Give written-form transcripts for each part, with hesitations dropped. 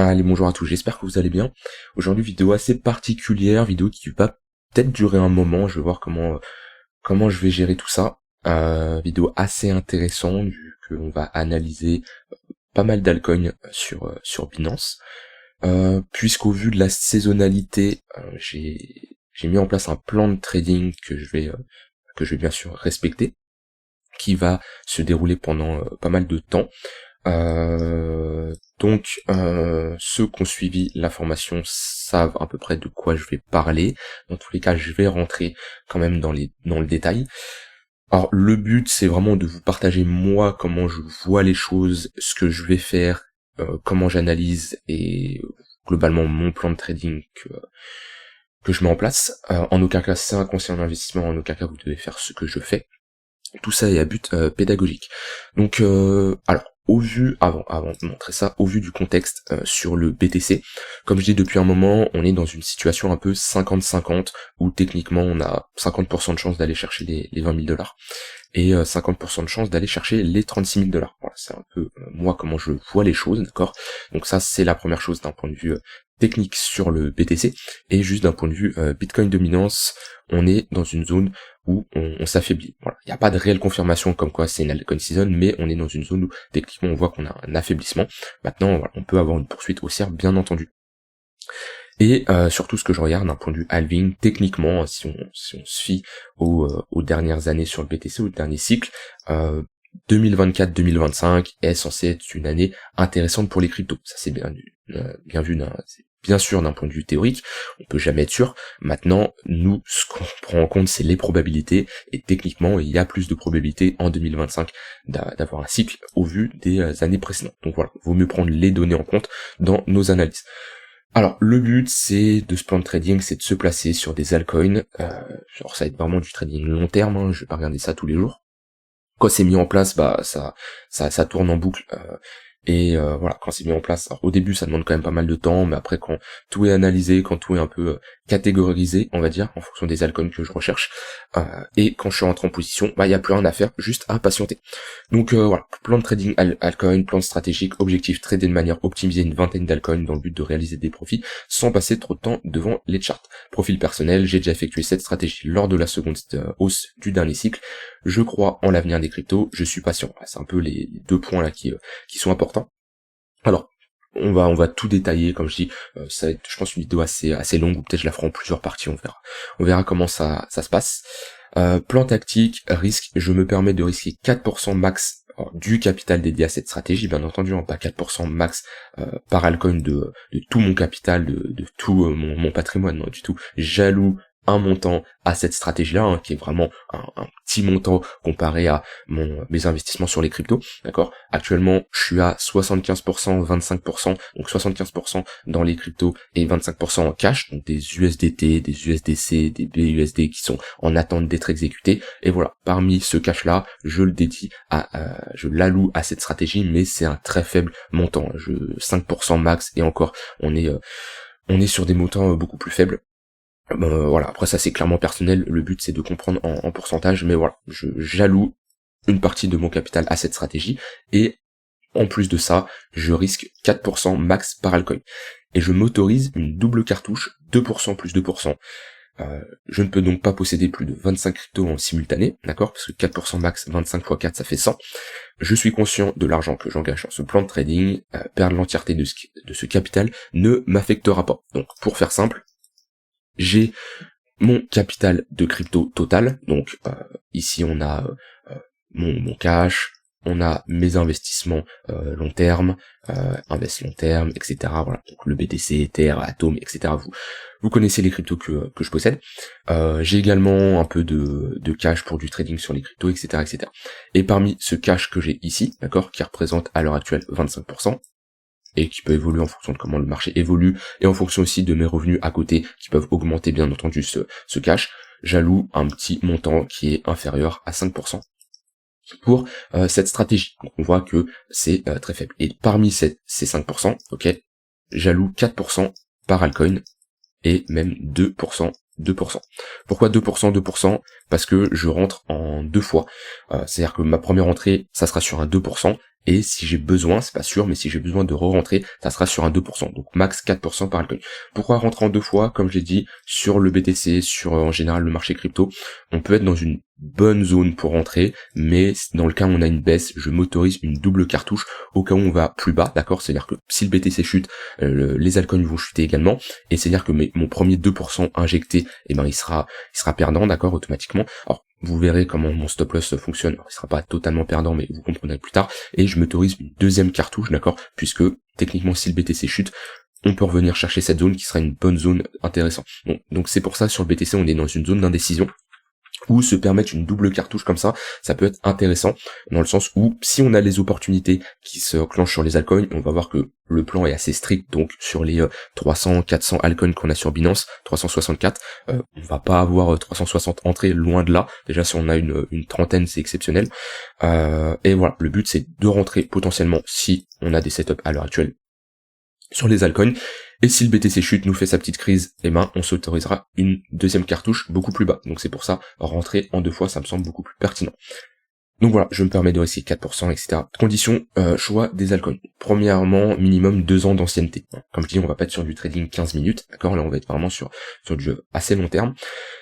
Allez, bonjour à tous, j'espère que vous allez bien. Aujourd'hui, vidéo assez particulière, vidéo qui va peut-être durer un moment, je vais voir comment je vais gérer tout ça. Vidéo assez intéressante, vu qu'on va analyser pas mal d'altcoins sur Binance. Puisqu'au vu de la saisonnalité, j'ai mis en place un plan de trading que je vais bien sûr respecter, qui va se dérouler pendant pas mal de temps. Ceux qui ont suivi la formation savent à peu près de quoi je vais parler. Dans tous les cas, je vais rentrer quand même dans le détail. Alors, le but, c'est vraiment de vous partager moi comment je vois les choses, ce que je vais faire, comment j'analyse et globalement mon plan de trading que je mets en place. En aucun cas, c'est un conseil en investissement. En aucun cas, vous devez faire ce que je fais. Tout ça est à but pédagogique. Donc, alors, avant de montrer ça, au vu du contexte sur le BTC, comme je dis depuis un moment, on est dans une situation un peu 50-50, où techniquement on a 50% de chance d'aller chercher les 20 000 $ et 50% de chance d'aller chercher les 36 000 $. Voilà, c'est un peu moi comment je vois les choses, d'accord. Donc ça, c'est la première chose d'un point de vue technique sur le BTC, et juste d'un point de vue Bitcoin dominance, on est dans une zone où on s'affaiblit. Voilà, il n'y a pas de réelle confirmation comme quoi c'est une altcoin season, mais on est dans une zone où techniquement on voit qu'on a un affaiblissement. Maintenant, voilà, on peut avoir une poursuite haussière, bien entendu. Et surtout, ce que je regarde d'un point de vue halving, techniquement, si on se fie aux dernières années sur le BTC, au dernier cycle, 2024-2025 est censé être une année intéressante pour les cryptos. Ça, c'est bien vu, c'est bien sûr d'un point de vue théorique, on peut jamais être sûr. Maintenant, nous, ce qu'on prend en compte, c'est les probabilités, et techniquement, il y a plus de probabilités en 2025 d'avoir un cycle au vu des années précédentes. Donc voilà, vaut mieux prendre les données en compte dans nos analyses. Alors, le but, c'est de ce plan de trading, c'est de se placer sur des altcoins. Genre, ça va être vraiment du trading long terme, hein, je vais pas regarder ça tous les jours. Quand c'est mis en place, bah ça tourne en boucle. Voilà, quand c'est mis en place, alors, au début ça demande quand même pas mal de temps, mais après quand tout est analysé, quand tout est un peu catégorisé, on va dire, en fonction des altcoins que je recherche, et quand je suis rentré en position, bah il y a plus rien à faire, juste à patienter. Donc voilà, plan de trading altcoin, plan stratégique, objectif trader de manière optimisée une vingtaine d'altcoins dans le but de réaliser des profits sans passer trop de temps devant les charts. Profil personnel, j'ai déjà effectué cette stratégie lors de la seconde hausse du dernier cycle. Je crois en l'avenir des cryptos, je suis patient. C'est un peu les deux points là qui sont importants. Alors, on va tout détailler, comme je dis, ça va être, je pense, une vidéo assez longue, ou peut-être je la ferai en plusieurs parties, on verra. On verra comment ça se passe. Plan tactique, risque, je me permets de risquer 4% max du capital dédié à cette stratégie, bien entendu, pas 4% max par altcoin de tout mon capital, de tout mon patrimoine, non du tout. J'alloue un montant à cette stratégie-là, hein, qui est vraiment un petit montant comparé à mes investissements sur les cryptos, d'accord. Actuellement, je suis à 75%, 25%, donc 75% dans les cryptos et 25% en cash, donc des USDT, des USDC, des BUSD qui sont en attente d'être exécutés. Et voilà, parmi ce cash-là, je l'alloue à cette stratégie, mais c'est un très faible montant. 5% max, et encore, on est sur des montants beaucoup plus faibles. Voilà, après ça c'est clairement personnel, le but c'est de comprendre en pourcentage, mais voilà, j'alloue une partie de mon capital à cette stratégie, et en plus de ça, je risque 4% max par altcoin. Et je m'autorise une double cartouche, 2% plus 2%. Je ne peux donc pas posséder plus de 25 cryptos en simultané, d'accord, parce que 4% max, 25 x 4, ça fait 100. Je suis conscient de l'argent que j'engage dans ce plan de trading, perdre l'entièreté de ce capital ne m'affectera pas. Donc pour faire simple, j'ai mon capital de crypto total, donc ici on a mon cash, on a mes investissements long terme, invest long terme, etc. Voilà, donc le BTC, Ether, Atom, etc. Vous connaissez les cryptos que je possède. J'ai également un peu de cash pour du trading sur les cryptos, etc., etc. Et parmi ce cash que j'ai ici, d'accord, qui représente à l'heure actuelle 25%, et qui peut évoluer en fonction de comment le marché évolue, et en fonction aussi de mes revenus à côté, qui peuvent augmenter bien entendu ce cash, j'alloue un petit montant qui est inférieur à 5% pour cette stratégie. Donc on voit que c'est très faible. Et parmi ces 5%, ok, j'alloue 4% par altcoin, et même 2%. Pourquoi 2%, 2%? Parce que je rentre en deux fois. C'est-à-dire que ma première entrée, ça sera sur un 2%, et si j'ai besoin, c'est pas sûr, mais si j'ai besoin de re-rentrer, ça sera sur un 2%, donc max 4% par altcoin. Pourquoi rentrer en deux fois? Comme j'ai dit, sur le BTC, sur en général le marché crypto, on peut être dans une bonne zone pour rentrer, mais dans le cas où on a une baisse, je m'autorise une double cartouche au cas où on va plus bas, d'accord? C'est-à-dire que si le BTC chute, les altcoins vont chuter également, et c'est-à-dire que mon premier 2% injecté, eh ben il sera perdant, d'accord, automatiquement. Alors vous verrez comment mon stop loss fonctionne. Alors, il sera pas totalement perdant, mais vous comprendrez plus tard. Et je m'autorise une deuxième cartouche, d'accord, puisque techniquement si le BTC chute, on peut revenir chercher cette zone qui sera une bonne zone intéressante. Donc c'est pour ça sur le BTC on est dans une zone d'indécision, ou se permettre une double cartouche comme ça peut être intéressant, dans le sens où si on a les opportunités qui se clenchent sur les altcoins, on va voir que le plan est assez strict, donc sur les 300, 400 altcoins qu'on a sur Binance, 364, on va pas avoir 360 entrées, loin de là, déjà si on a une trentaine c'est exceptionnel, et voilà, le but c'est de rentrer potentiellement si on a des setups à l'heure actuelle sur les altcoins, et si le BTC chute nous fait sa petite crise, eh ben on s'autorisera une deuxième cartouche beaucoup plus bas. Donc c'est pour ça, rentrer en deux fois, ça me semble beaucoup plus pertinent. Donc voilà, je me permets de risquer 4%, etc. Condition, choix des altcoins. Premièrement, minimum 2 ans d'ancienneté. Comme je dis, on va pas être sur du trading 15 minutes, d'accord? Là, on va être vraiment sur du jeu assez long terme.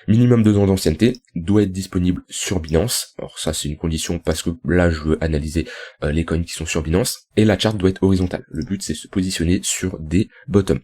Minimum 2 ans d'ancienneté, doit être disponible sur Binance. Alors ça, c'est une condition parce que là, je veux analyser les coins qui sont sur Binance. Et la charte doit être horizontale. Le but, c'est se positionner sur des bottoms.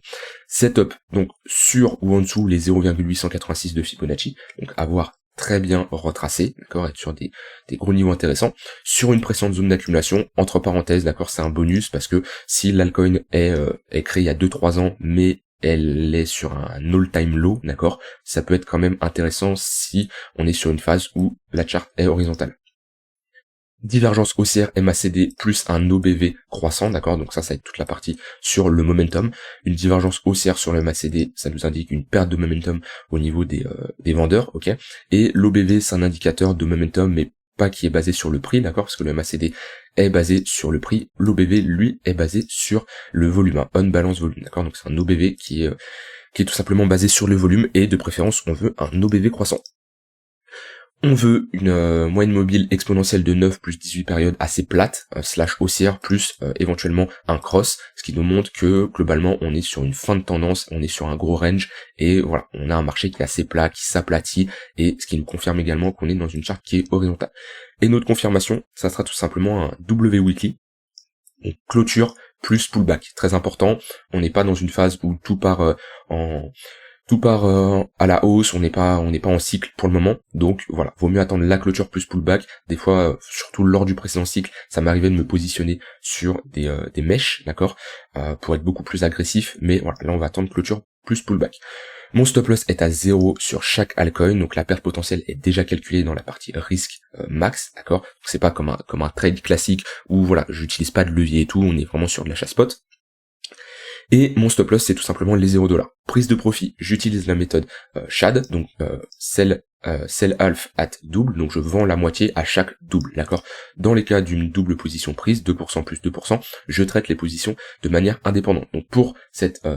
Setup, donc sur ou en dessous les 0,886 de Fibonacci. Donc avoir très bien retracé, d'accord, être sur des gros niveaux intéressants, sur une précédente zone d'accumulation, entre parenthèses, d'accord, c'est un bonus, parce que si l'altcoin est créé il y a 2-3 ans, mais elle est sur un all-time low, d'accord, ça peut être quand même intéressant si on est sur une phase où la charte est horizontale. Divergence haussière MACD plus un OBV croissant, d'accord, donc ça va être toute la partie sur le momentum. Une divergence haussière sur le MACD, ça nous indique une perte de momentum au niveau des vendeurs, ok, et l'OBV c'est un indicateur de momentum, mais pas qui est basé sur le prix, d'accord, parce que le MACD est basé sur le prix, l'OBV lui est basé sur le volume, un on-balance volume, d'accord, donc c'est un OBV qui est tout simplement basé sur le volume, et de préférence on veut un OBV croissant. On veut une moyenne mobile exponentielle de 9 plus 18 périodes assez plate, slash haussière, plus éventuellement un cross, ce qui nous montre que globalement on est sur une fin de tendance, on est sur un gros range, et voilà, on a un marché qui est assez plat, qui s'aplatit, et ce qui nous confirme également qu'on est dans une charte qui est horizontale. Et notre confirmation, ça sera tout simplement un W weekly, donc clôture plus pullback, très important, on n'est pas dans une phase où tout part à la hausse, on n'est pas en cycle pour le moment, donc voilà, vaut mieux attendre la clôture plus pullback. Des fois, surtout lors du précédent cycle, ça m'arrivait de me positionner sur des mèches, d'accord, pour être beaucoup plus agressif, mais voilà, là on va attendre clôture plus pullback. Mon stop loss est à 0 sur chaque altcoin, donc la perte potentielle est déjà calculée dans la partie risque max, d'accord, donc c'est pas comme un trade classique où voilà, j'utilise pas de levier et tout, on est vraiment sur de l'achat spot. Et mon stop loss, c'est tout simplement les $0. Prise de profit, j'utilise la méthode SHAD, donc sell half at double, donc je vends la moitié à chaque double, d'accord. Dans les cas d'une double position prise, 2% plus 2%, je traite les positions de manière indépendante. Donc pour cette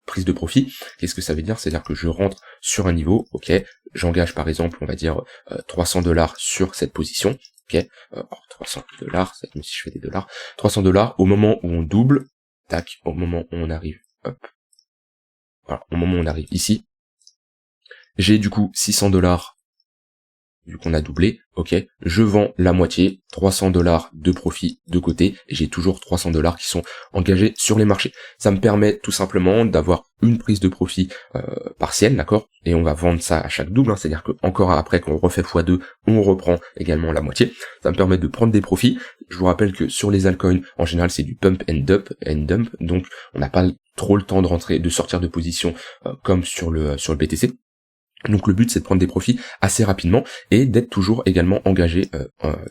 prise de profit, qu'est-ce que ça veut dire? C'est-à-dire que je rentre sur un niveau, ok, j'engage par exemple, on va dire $300 sur cette position, ok, $300, c'est comme si je fais des dollars, $300 au moment où on double, tac, au moment où on arrive, hop, voilà, au moment où on arrive ici, j'ai du coup $600, vu qu'on a doublé, ok, je vends la moitié, $300 de profit de côté, et j'ai toujours $300 qui sont engagés sur les marchés. Ça me permet tout simplement d'avoir une prise de profit partielle, d'accord, et on va vendre ça à chaque double, hein, c'est-à-dire que encore après qu'on refait x2, on reprend également la moitié. Ça me permet de prendre des profits. Je vous rappelle que sur les altcoins, en général, c'est du pump and dump, donc on n'a pas trop le temps de rentrer, de sortir de position comme sur le BTC. Donc le but c'est de prendre des profits assez rapidement et d'être toujours également engagé,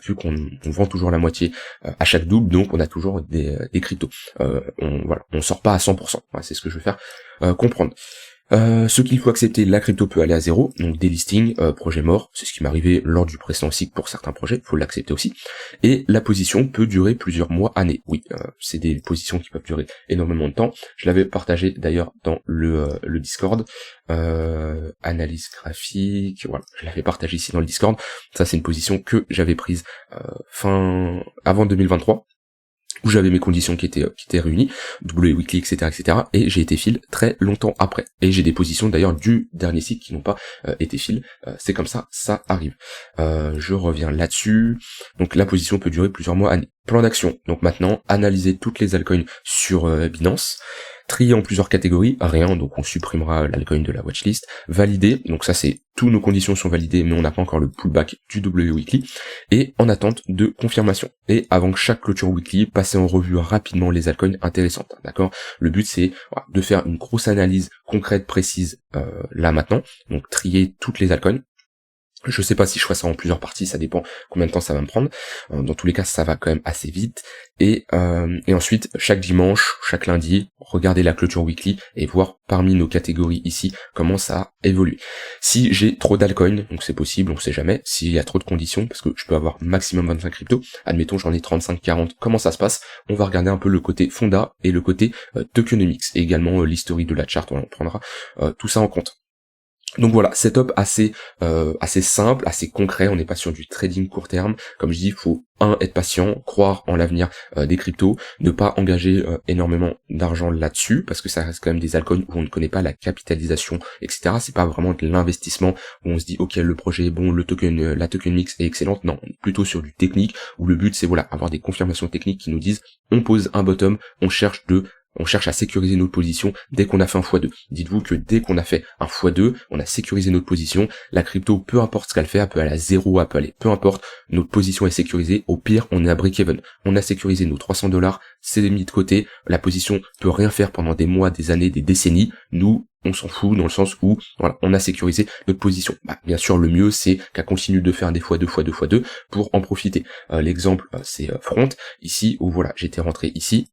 vu qu'on vend toujours la moitié à chaque double, donc on a toujours des cryptos. On sort pas à 100%, voilà, c'est ce que je veux faire comprendre. Ce qu'il faut accepter, la crypto peut aller à 0, donc délisting, projet mort, c'est ce qui m'est arrivé lors du précédent cycle pour certains projets, faut l'accepter aussi, et la position peut durer plusieurs mois, années, oui, c'est des positions qui peuvent durer énormément de temps, je l'avais partagé d'ailleurs dans le Discord, analyse graphique, voilà, je l'avais partagé ici dans le Discord, ça c'est une position que j'avais prise avant 2023, où j'avais mes conditions qui étaient réunies, W weekly, etc., etc., et j'ai été fill très longtemps après. Et j'ai des positions d'ailleurs du dernier cycle qui n'ont pas été fill. C'est comme ça, ça arrive. Je reviens là-dessus. Donc la position peut durer plusieurs mois, années. Plan d'action. Donc maintenant, analyser toutes les altcoins sur Binance. Trier en plusieurs catégories, rien, donc on supprimera l'alcoin de la watchlist. Valider, donc ça c'est tous nos conditions sont validées, mais on n'a pas encore le pullback du W weekly. Et en attente de confirmation. Et avant que chaque clôture weekly, passer en revue rapidement les altcoins intéressantes, d'accord. Le but c'est de faire une grosse analyse concrète, précise, là maintenant. Donc trier toutes les altcoins. Je sais pas si je ferai ça en plusieurs parties, ça dépend combien de temps ça va me prendre. Dans tous les cas, ça va quand même assez vite. Et ensuite, chaque dimanche, chaque lundi, regarder la clôture weekly et voir parmi nos catégories ici comment ça évolue. Si j'ai trop d'altcoins, donc c'est possible, on sait jamais, s'il y a trop de conditions, parce que je peux avoir maximum 25 cryptos, admettons j'en ai 35, 40, comment ça se passe? On va regarder un peu le côté fonda et le côté tokenomics, et également l'historique de la charte, on prendra tout ça en compte. Donc voilà, setup assez simple, assez concret, on n'est pas sur du trading court terme. Comme je dis, il faut être patient, croire en l'avenir des cryptos, ne pas engager énormément d'argent là-dessus, parce que ça reste quand même des altcoins où on ne connaît pas la capitalisation, etc. C'est pas vraiment de l'investissement où on se dit ok le projet est bon, le token, la token mix est excellente. Non, on est plutôt sur du technique où le but c'est voilà avoir des confirmations techniques qui nous disent on pose un bottom, on cherche à sécuriser notre position dès qu'on a fait un x2. Dites-vous que dès qu'on a fait un x2, on a sécurisé notre position. La crypto, peu importe ce qu'elle fait, elle peut aller à 0, elle peut aller, peu importe, notre position est sécurisée. Au pire, on est à break-even. On a sécurisé nos $300, c'est mis de côté. La position peut rien faire pendant des mois, des années, des décennies. Nous, on s'en fout dans le sens où voilà, on a sécurisé notre position. Bien sûr, le mieux, c'est qu'elle continue de faire des x2, x2, x2 pour en profiter. L'exemple, c'est Front, ici, où voilà, j'étais rentré ici.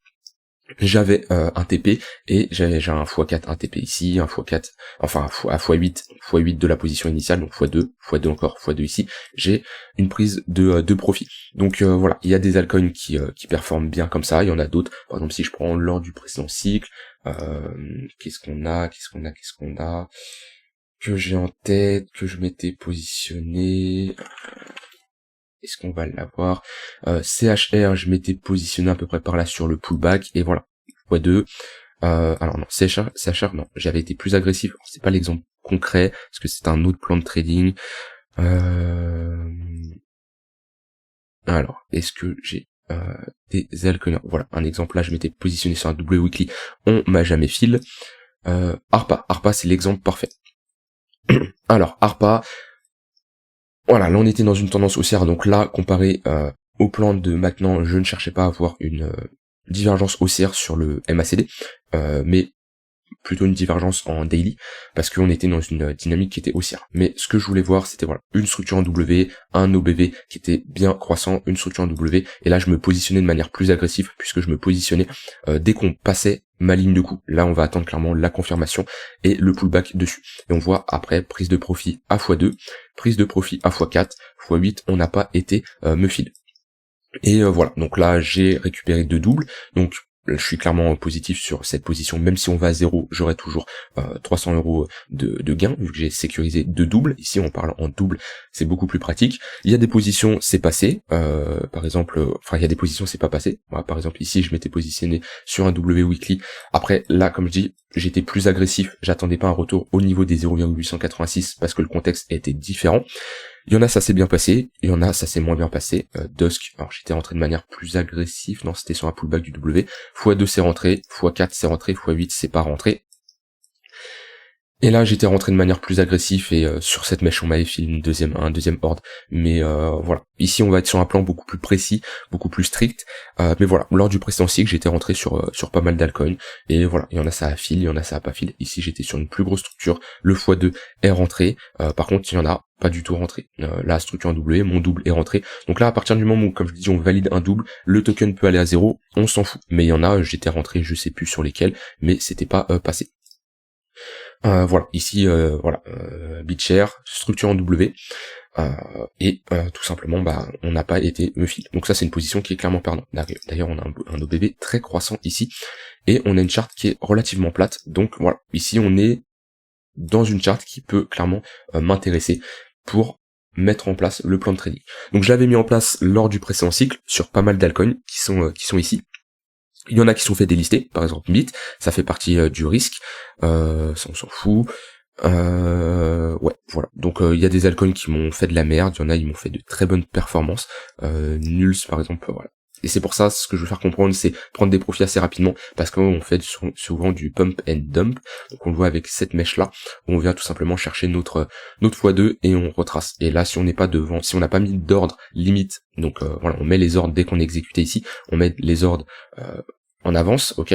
J'avais un TP et j'ai un x4 un TP ici, un x4, enfin un x8 de la position initiale, donc x2 encore, x2 ici, j'ai une prise de profit. Donc voilà, il y a des altcoins qui performent bien comme ça, il y en a d'autres, par exemple si je prends lors du précédent cycle, qu'est-ce qu'on a que j'ai en tête, que je m'étais positionné... Est-ce qu'on va l'avoir? CHR, je m'étais positionné à peu près par là sur le pullback, et voilà, x2. Alors non, CHR, non, j'avais été plus agressif, c'est pas l'exemple concret, parce que c'est un autre plan de trading. Alors, est-ce que j'ai des altcoins? Voilà, un exemple là, je m'étais positionné sur un W weekly, on m'a jamais fill. ARPA, c'est l'exemple parfait. Alors, ARPA, voilà, là on était dans une tendance haussière, donc là, comparé au plan de maintenant, je ne cherchais pas à avoir une divergence haussière sur le MACD, mais plutôt une divergence en daily, parce qu'on était dans une dynamique qui était haussière. Mais ce que je voulais voir, c'était voilà, une structure en W, un OBV qui était bien croissant, une structure en W, et là je me positionnais de manière plus agressive, puisque je me positionnais dès qu'on passait ma ligne de coup. Là on va attendre clairement la confirmation et le pullback dessus. Et on voit après prise de profit à x2, prise de profit à x4, x8, on n'a pas été me fill. Et voilà, donc là j'ai récupéré 2 doubles, donc je suis clairement positif sur cette position, même si on va à 0, j'aurai toujours 300 € de gain, vu que j'ai sécurisé 2 doubles. Ici on parle en double, c'est beaucoup plus pratique. Il y a des positions, c'est passé, par exemple, il y a des positions, c'est pas passé. Voilà, par exemple ici je m'étais positionné sur un W weekly, après là comme je dis, j'étais plus agressif, j'attendais pas un retour au niveau des 0,886 parce que le contexte était différent. Il y en a, ça s'est bien passé, il y en a, ça s'est moins bien passé. Dusk, alors j'étais rentré de manière plus agressive, non, c'était sur un pullback du W. x2 c'est rentré, x4 c'est rentré, x8 c'est pas rentré. Et là, j'étais rentré de manière plus agressive et sur cette mèche, on m'avait filé un deuxième ordre. Mais voilà, ici on va être sur un plan beaucoup plus précis, beaucoup plus strict. Mais voilà, lors du précédent cycle, j'étais rentré sur pas mal d'altcoins. Et voilà, il y en a ça a fil, il y en a ça a pas fil. Ici, j'étais sur une plus grosse structure. Le x2 est rentré. Par contre, il y en a pas du tout rentré. La structure en W, mon double est rentré. Donc là, à partir du moment où, comme je dis, on valide un double, le token peut aller à 0, on s'en fout. Mais il y en a, j'étais rentré, je sais plus sur lesquels, mais c'était pas passé. Voilà, ici, BitShare, structure en W, et tout simplement, on n'a pas été me fill. Donc ça, c'est une position qui est clairement perdante. D'ailleurs, on a un OBV très croissant ici, et on a une charte qui est relativement plate. Donc voilà, ici, on est dans une charte qui peut clairement m'intéresser pour mettre en place le plan de trading. Donc je l'avais mis en place lors du précédent cycle sur pas mal d'altcoins qui sont ici. Il y en a qui sont faits délister, par exemple MIT, ça fait partie du risque, ça on s'en fout. Ouais, voilà. Donc il y a des altcoins qui m'ont fait de la merde, il y en a ils m'ont fait de très bonnes performances. Nuls par exemple, voilà. Et c'est pour ça, ce que je veux faire comprendre, c'est prendre des profits assez rapidement, parce qu'on fait souvent du pump and dump. Donc on le voit avec cette mèche là, où on vient tout simplement chercher notre x2 et on retrace. Et là, si on n'est pas devant, si on n'a pas mis d'ordre limite, donc voilà, on met les ordres dès qu'on est exécuté ici, on met les ordres en avance, ok,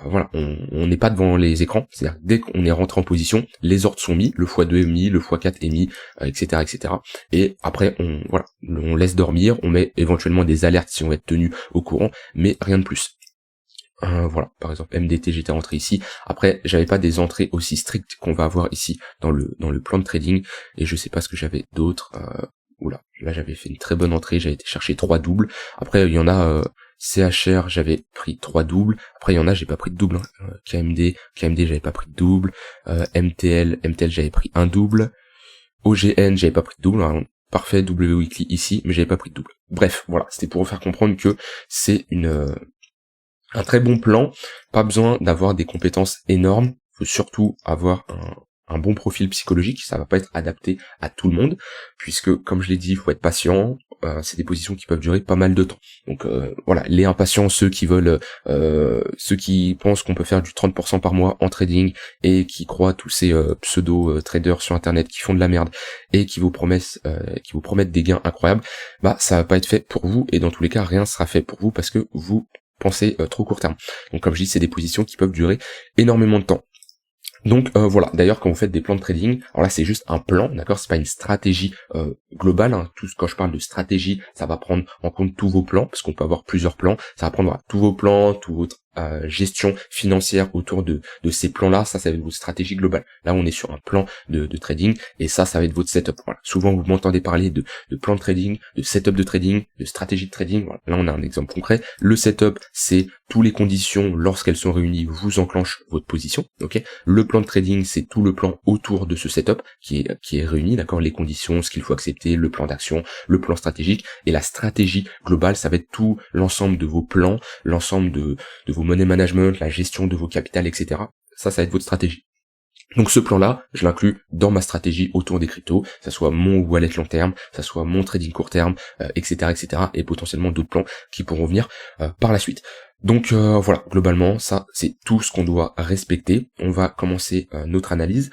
voilà, on n'est pas devant les écrans, c'est-à-dire dès qu'on est rentré en position, les ordres sont mis, le x2 est mis, le x4 est mis, etc., etc. Et après, on laisse dormir, on met éventuellement des alertes si on va être tenu au courant, mais rien de plus. Voilà, par exemple MDT, j'étais rentré ici. Après, j'avais pas des entrées aussi strictes qu'on va avoir ici dans le plan de trading, et je sais pas ce que j'avais d'autre. Oula, là j'avais fait une très bonne entrée, j'avais été chercher 3 doubles. Après il y en a CHR, j'avais pris 3 doubles. Après il y en a, j'ai pas pris de double. KMD j'avais pas pris de double. MTL j'avais pris un double. OGN j'avais pas pris de double. Alors, parfait, W weekly ici, mais j'avais pas pris de double. Bref, voilà, c'était pour vous faire comprendre que c'est un très bon plan. Pas besoin d'avoir des compétences énormes. Faut surtout avoir un bon profil psychologique, ça va pas être adapté à tout le monde, puisque comme je l'ai dit, il faut être patient, c'est des positions qui peuvent durer pas mal de temps. Donc voilà, les impatients, ceux qui pensent qu'on peut faire du 30% par mois en trading, et qui croient tous ces pseudo traders sur internet qui font de la merde et qui vous promettent des gains incroyables, bah ça va pas être fait pour vous, et dans tous les cas rien sera fait pour vous parce que vous pensez trop court terme. Donc comme je dis, c'est des positions qui peuvent durer énormément de temps. Donc voilà, d'ailleurs quand vous faites des plans de trading, alors là c'est juste un plan, d'accord, c'est pas une stratégie globale, hein. Quand je parle de stratégie, ça va prendre en compte tous vos plans, parce qu'on peut avoir plusieurs plans, ça va prendre tous vos plans, toute votre gestion financière autour de ces plans-là, ça va être votre stratégie globale. Là on est sur un plan de trading, et ça va être votre setup. Voilà. Souvent vous m'entendez parler de plan de trading, de setup de trading, de stratégie de trading, voilà. Là on a un exemple concret. Le setup, c'est toutes les conditions, lorsqu'elles sont réunies, vous enclenche votre position, ok. Le plan de trading, c'est tout le plan autour de ce setup qui est réuni, d'accord, les conditions, ce qu'il faut accepter, le plan d'action, le plan stratégique, et la stratégie globale, ça va être tout l'ensemble de vos plans, l'ensemble de vos money management, la gestion de vos capitales, etc. Ça va être votre stratégie. Donc ce plan-là, je l'inclus dans ma stratégie autour des cryptos, ça soit mon wallet long terme, ça soit mon trading court terme, etc., etc., et potentiellement d'autres plans qui pourront venir par la suite. Donc voilà, globalement, ça c'est tout ce qu'on doit respecter. On va commencer notre analyse.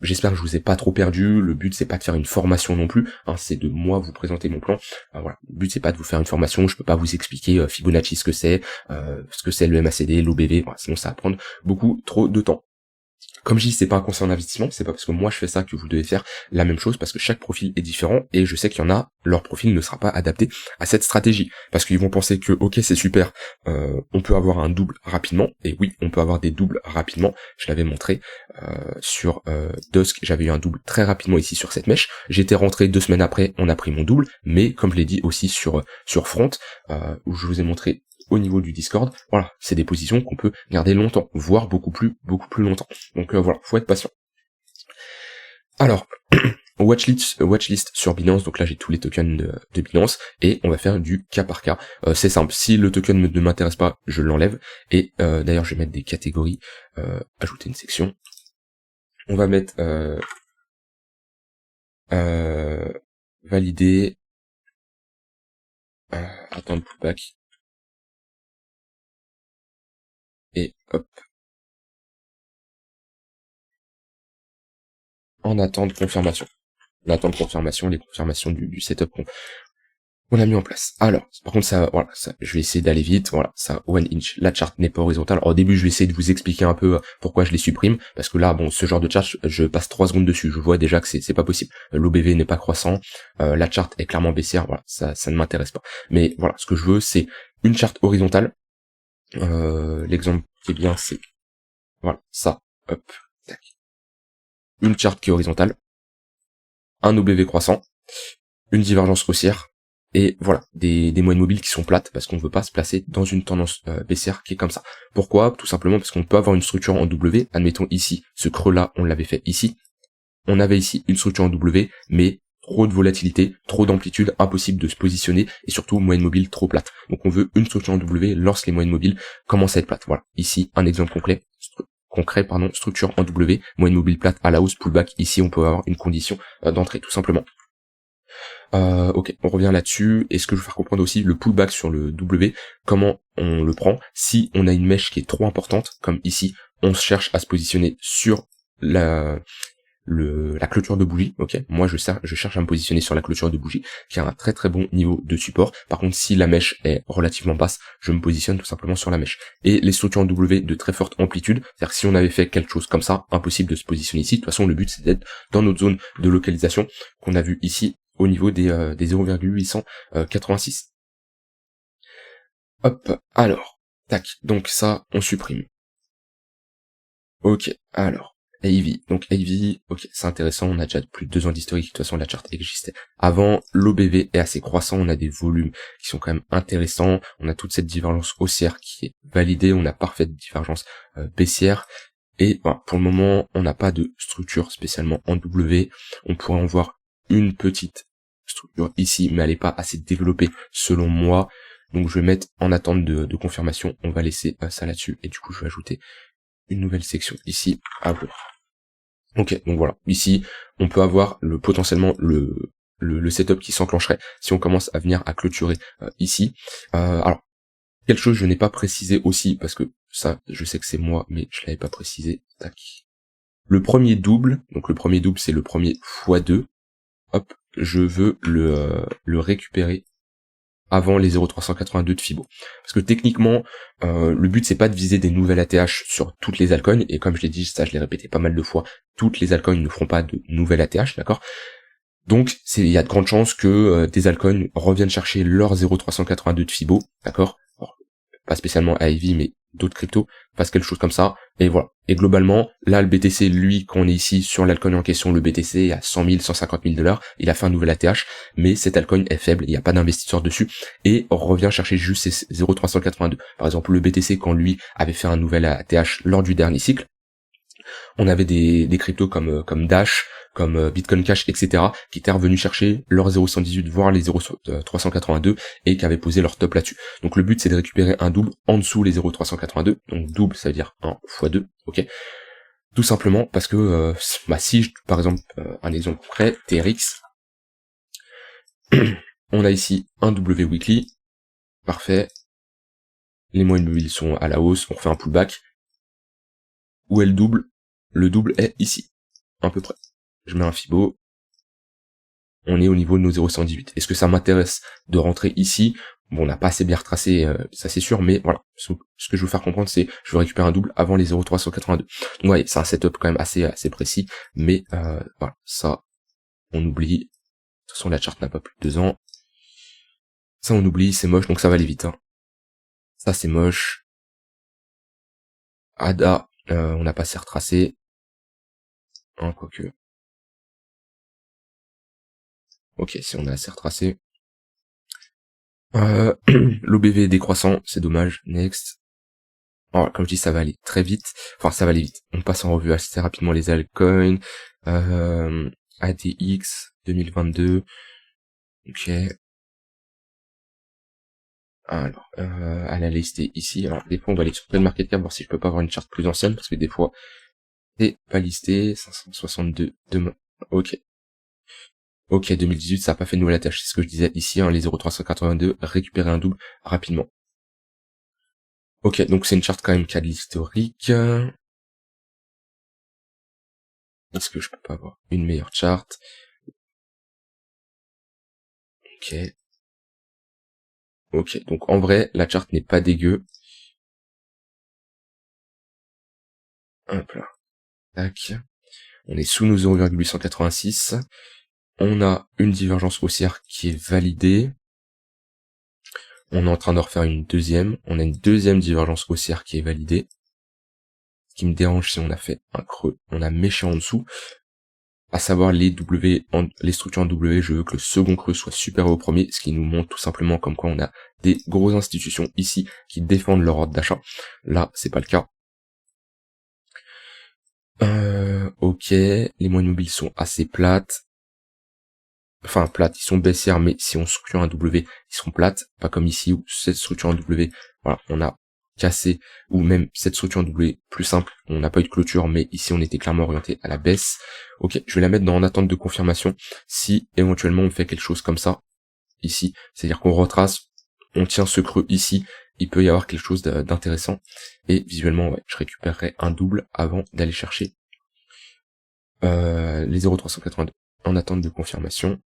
J'espère que je vous ai pas trop perdu. Le but c'est pas de faire une formation non plus, hein, c'est de moi vous présenter mon plan. Voilà, le but c'est pas de vous faire une formation. Je peux pas vous expliquer Fibonacci ce que c'est le MACD, l'OBV. Voilà, sinon ça va prendre beaucoup trop de temps. Comme je dis, c'est pas un conseil en investissement, c'est pas parce que moi je fais ça que vous devez faire la même chose, parce que chaque profil est différent, et je sais qu'il y en a, leur profil ne sera pas adapté à cette stratégie, parce qu'ils vont penser que, ok, c'est super, on peut avoir un double rapidement, et oui, on peut avoir des doubles rapidement, je l'avais montré sur Dusk, j'avais eu un double très rapidement ici sur cette mèche, j'étais rentré 2 semaines après, on a pris mon double, mais comme je l'ai dit aussi sur Front, où je vous ai montré au niveau du Discord, voilà, c'est des positions qu'on peut garder longtemps, voire beaucoup plus longtemps. Donc voilà, faut être patient. Alors, watchlist sur Binance, donc là j'ai tous les tokens de Binance, et on va faire du cas par cas. C'est simple, si le token ne m'intéresse pas, je l'enlève, et d'ailleurs je vais mettre des catégories, ajouter une section. On va mettre valider, attendre pullback, et hop, en attente de confirmation. On attend de confirmation, les confirmations du setup qu'on a mis en place. Alors, par contre, ça, voilà, ça, je vais essayer d'aller vite, voilà, ça, 1 inch, la charte n'est pas horizontale. Alors, au début, je vais essayer de vous expliquer un peu pourquoi je les supprime, parce que là, bon, ce genre de charte, je passe 3 secondes dessus, je vois déjà que c'est pas possible. L'OBV n'est pas croissant, la charte est clairement baissière, voilà, ça ne m'intéresse pas. Mais voilà, ce que je veux, c'est une charte horizontale. L'exemple qui est bien, c'est, voilà, ça, hop, tac. Une charte qui est horizontale, un OBV croissant, une divergence haussière, et voilà, des moyennes mobiles qui sont plates, parce qu'on ne veut pas se placer dans une tendance baissière qui est comme ça. Pourquoi? Tout simplement parce qu'on peut avoir une structure en W, admettons ici, ce creux là, on l'avait fait ici, on avait ici une structure en W, mais trop de volatilité, trop d'amplitude, impossible de se positionner, et surtout moyenne mobile trop plate. Donc on veut une structure en W lorsque les moyennes mobiles commencent à être plates. Voilà, ici un exemple concret, structure en W, moyenne mobile plate à la hausse, pullback. Ici on peut avoir une condition d'entrée tout simplement. Ok, on revient là-dessus. Et ce que je veux faire comprendre aussi, le pullback sur le W, comment on le prend. Si on a une mèche qui est trop importante, comme ici, on cherche à se positionner sur la clôture de bougie, ok. Moi je cherche à me positionner sur la clôture de bougie, qui a un très très bon niveau de support. Par contre, si la mèche est relativement basse, je me positionne tout simplement sur la mèche. Et les structures en W de très forte amplitude, c'est-à-dire que si on avait fait quelque chose comme ça, impossible de se positionner ici. De toute façon, le but c'est d'être dans notre zone de localisation qu'on a vu ici au niveau des 0,886. Hop, alors, tac, donc ça, on supprime. Ok, alors, AV, donc AV, ok, c'est intéressant, on a déjà plus de 2 ans d'historique, de toute façon la charte existait avant, l'OBV est assez croissant, on a des volumes qui sont quand même intéressants, on a toute cette divergence haussière qui est validée, on a parfaite divergence baissière, et voilà, pour le moment, on n'a pas de structure spécialement en W, on pourrait en voir une petite structure ici, mais elle n'est pas assez développée selon moi, donc je vais mettre en attente de confirmation, on va laisser ça là-dessus, et du coup je vais ajouter une nouvelle section ici à voir. Ok, donc voilà, ici on peut avoir potentiellement le setup qui s'enclencherait si on commence à venir à clôturer ici. Alors, quelque chose que je n'ai pas précisé aussi, parce que ça je sais que c'est moi, mais je l'avais pas précisé. Tac. Le premier double, donc le premier double c'est le premier x2, hop, je veux le récupérer avant les 0,382 de Fibo. Parce que techniquement, le but c'est pas de viser des nouvelles ATH sur toutes les altcoins, et comme je l'ai dit, ça je l'ai répété pas mal de fois, toutes les altcoins ne feront pas de nouvelles ATH, d'accord? Donc il y a de grandes chances que des altcoins reviennent chercher leur 0,382 de Fibo, d'accord? Pas spécialement à Ivy, mais d'autres cryptos fassent quelque chose comme ça, et voilà. Et globalement, là, le BTC, lui, quand on est ici sur l'altcoin en question, le BTC est à 100 000, 150 000 $, il a fait un nouvel ATH, mais cet altcoin est faible, il n'y a pas d'investisseur dessus, et on revient chercher juste ces 0,382. Par exemple, le BTC, quand lui avait fait un nouvel ATH lors du dernier cycle, on avait des cryptos comme Dash, comme Bitcoin Cash, etc., qui étaient revenus chercher leur 0,118, voire les 0,382, et qui avaient posé leur top là-dessus. Donc le but, c'est de récupérer un double en dessous les 0,382, donc double, ça veut dire 1 x 2, ok. Tout simplement parce que, si, par exemple, un exemple concret, TRX, on a ici un W weekly, parfait, les moyennes mobiles sont à la hausse, on fait un pullback, où est le double? Le double est ici, à peu près. Je mets un Fibo, on est au niveau de nos 0,118. Est-ce que ça m'intéresse de rentrer ici? Bon, on n'a pas assez bien retracé, ça c'est sûr, mais voilà. Ce que je veux faire comprendre, c'est je veux récupérer un double avant les 0,382. Donc ouais, c'est un setup quand même assez précis, mais voilà, ça, on oublie. De toute façon, la charte n'a pas plus de 2 ans. Ça, on oublie, c'est moche, donc ça va aller vite. Hein. Ça, c'est moche. ADA, on n'a pas assez retracé. Hein, quoique. Ok, si on a assez retracé. L'OBV décroissant, c'est dommage. Next. Alors, comme je dis, ça va aller très vite. Enfin, ça va aller vite. On passe en revue assez rapidement les altcoins. ADX 2022. Ok. Alors, à la liste ici. Alors, des fois, on va aller sur CoinMarketCap voir si je peux pas avoir une charte plus ancienne, parce que des fois, c'est pas listé. 562. Demain. Ok. Ok, 2018, ça a pas fait de nouvelle attache. C'est ce que je disais ici, hein, les 0,382, récupérer un double rapidement. Ok, donc c'est une charte quand même qui a de l'historique. Est-ce que je peux pas avoir une meilleure charte? Ok. Ok, donc en vrai, la charte n'est pas dégueu. Hop là. Tac. On est sous nos 0,886. On a une divergence haussière qui est validée. On est en train de refaire une deuxième. On a une deuxième divergence haussière qui est validée. Ce qui me dérange, c'est on a fait un creux. On a méché en dessous. À savoir les structures en W, je veux que le second creux soit supérieur au premier, ce qui nous montre tout simplement comme quoi on a des grosses institutions ici qui défendent leur ordre d'achat. Là, c'est pas le cas. Ok, les moyennes mobiles sont assez plates. enfin plates, ils sont baissières, mais si on structure un W, ils seront plates, pas comme ici où cette structure en W, voilà, on a cassé, ou même cette structure en W plus simple, on n'a pas eu de clôture, mais ici on était clairement orienté à la baisse. Ok, je vais la mettre dans en attente de confirmation, si éventuellement on fait quelque chose comme ça, ici, c'est-à-dire qu'on retrace, on tient ce creux ici, il peut y avoir quelque chose d'intéressant, et visuellement, ouais, je récupérerai un double avant d'aller chercher les 0,382 en attente de confirmation.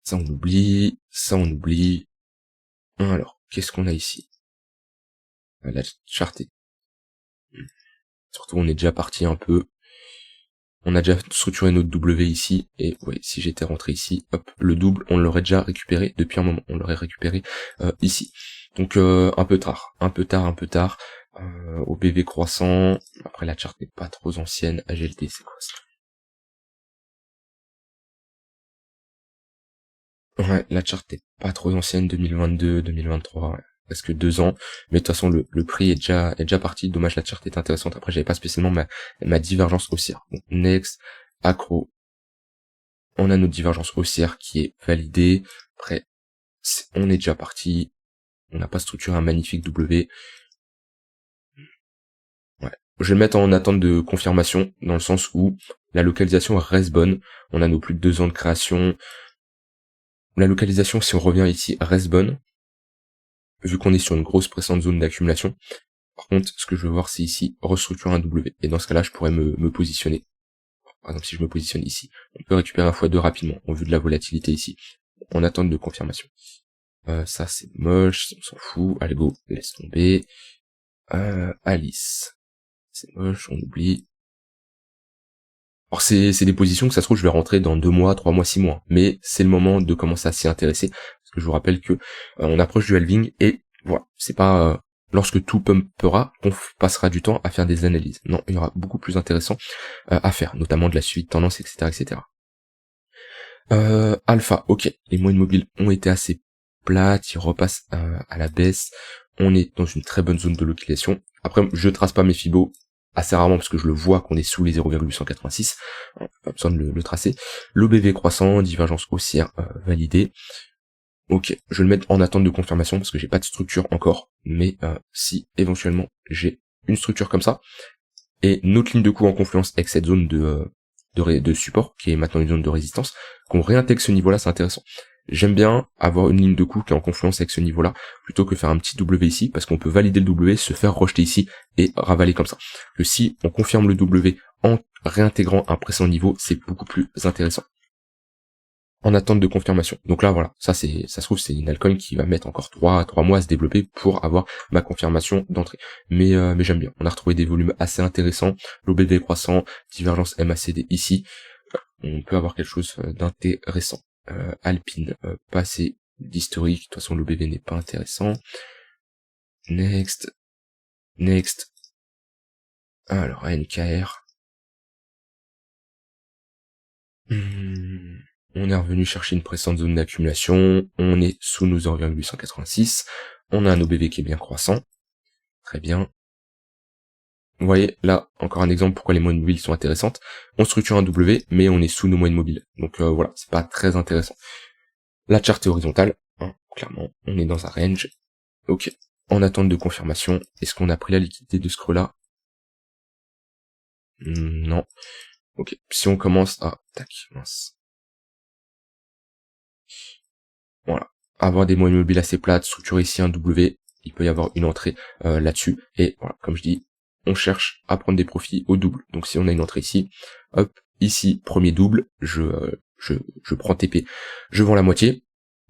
Ça on oublie, ça on oublie. Alors, qu'est-ce qu'on a ici? La charte est... Surtout on est déjà parti un peu. On a déjà structuré notre W ici, et ouais, si j'étais rentré ici, hop, le double, on l'aurait déjà récupéré depuis un moment, on l'aurait récupéré ici. Donc un peu tard, au BV croissant, après la charte n'est pas trop ancienne, AGLD c'est quoi ça? Ouais, la charte n'est pas trop ancienne, 2022, 2023, ouais, presque 2 ans, mais de toute façon le prix est déjà parti, dommage la charte est intéressante, après j'avais pas spécialement ma divergence haussière. Donc next, accro, on a notre divergence haussière qui est validée, après on est déjà parti, on n'a pas structuré un magnifique W. Ouais. Je vais le mettre en attente de confirmation, dans le sens où la localisation reste bonne, on a nos plus de 2 ans de création, la localisation, si on revient ici, reste bonne, vu qu'on est sur une grosse précédente zone d'accumulation. Par contre, ce que je veux voir, c'est ici, restructurer un W, et dans ce cas-là, je pourrais me positionner. Par exemple, si je me positionne ici, on peut récupérer un x2 rapidement, en vue de la volatilité ici, en attente de confirmation. Ça c'est moche, on s'en fout, allez go, laisse tomber. Alice, c'est moche, on oublie. Alors c'est des positions que ça se trouve je vais rentrer dans 2 mois, 3 mois, 6 mois, mais c'est le moment de commencer à s'y intéresser, parce que je vous rappelle que on approche du halving, et voilà, c'est pas lorsque tout pumpera qu'on passera du temps à faire des analyses. Non, il y aura beaucoup plus intéressant à faire, notamment de la suivi de tendance, etc., etc. Alpha, ok, les moyennes mobiles ont été assez plates, ils repassent à la baisse, on est dans une très bonne zone de localisation. Après, je trace pas mes fibos assez rarement parce que je le vois qu'on est sous les 0,886, pas besoin de le tracer. L'OBV croissant, divergence haussière validée. Ok, je vais le mettre en attente de confirmation parce que j'ai pas de structure encore, mais si éventuellement j'ai une structure comme ça, et notre ligne de coup en confluence avec cette zone de support, qui est maintenant une zone de résistance, qu'on réintègre ce niveau-là, c'est intéressant. J'aime bien avoir une ligne de coup qui est en confluence avec ce niveau-là, plutôt que faire un petit W ici, parce qu'on peut valider le W, se faire rejeter ici, et ravaler comme ça. Que si on confirme le W en réintégrant un précédent niveau, c'est beaucoup plus intéressant. En attente de confirmation. Donc là, voilà, ça se trouve, c'est une altcoin qui va mettre encore 3 mois à se développer pour avoir ma confirmation d'entrée. Mais j'aime bien. On a retrouvé des volumes assez intéressants. L'OBV croissant, divergence MACD ici. On peut avoir quelque chose d'intéressant. Alpine, pas assez d'historique. De toute façon, l'OBV n'est pas intéressant. Next. Alors, ANKR. On est revenu chercher une précédente zone d'accumulation, on est sous nos 0,886, on a un OBV qui est bien croissant, très bien. Vous voyez, là, encore un exemple pourquoi les moyennes mobiles sont intéressantes. On structure un W, mais on est sous nos moyennes mobiles, donc voilà, c'est pas très intéressant. La charte est horizontale, hein, clairement, on est dans un range, ok. En attente de confirmation, est-ce qu'on a pris la liquidité de ce creux-là? Non. Ok, si on commence à... Tac, mince. Voilà. Avoir des moyennes mobiles assez plates, structurer ici un W, il peut y avoir une entrée là-dessus. Et voilà, comme je dis, on cherche à prendre des profits au double. Donc si on a une entrée ici, hop, ici, premier double, je prends TP, je vends la moitié.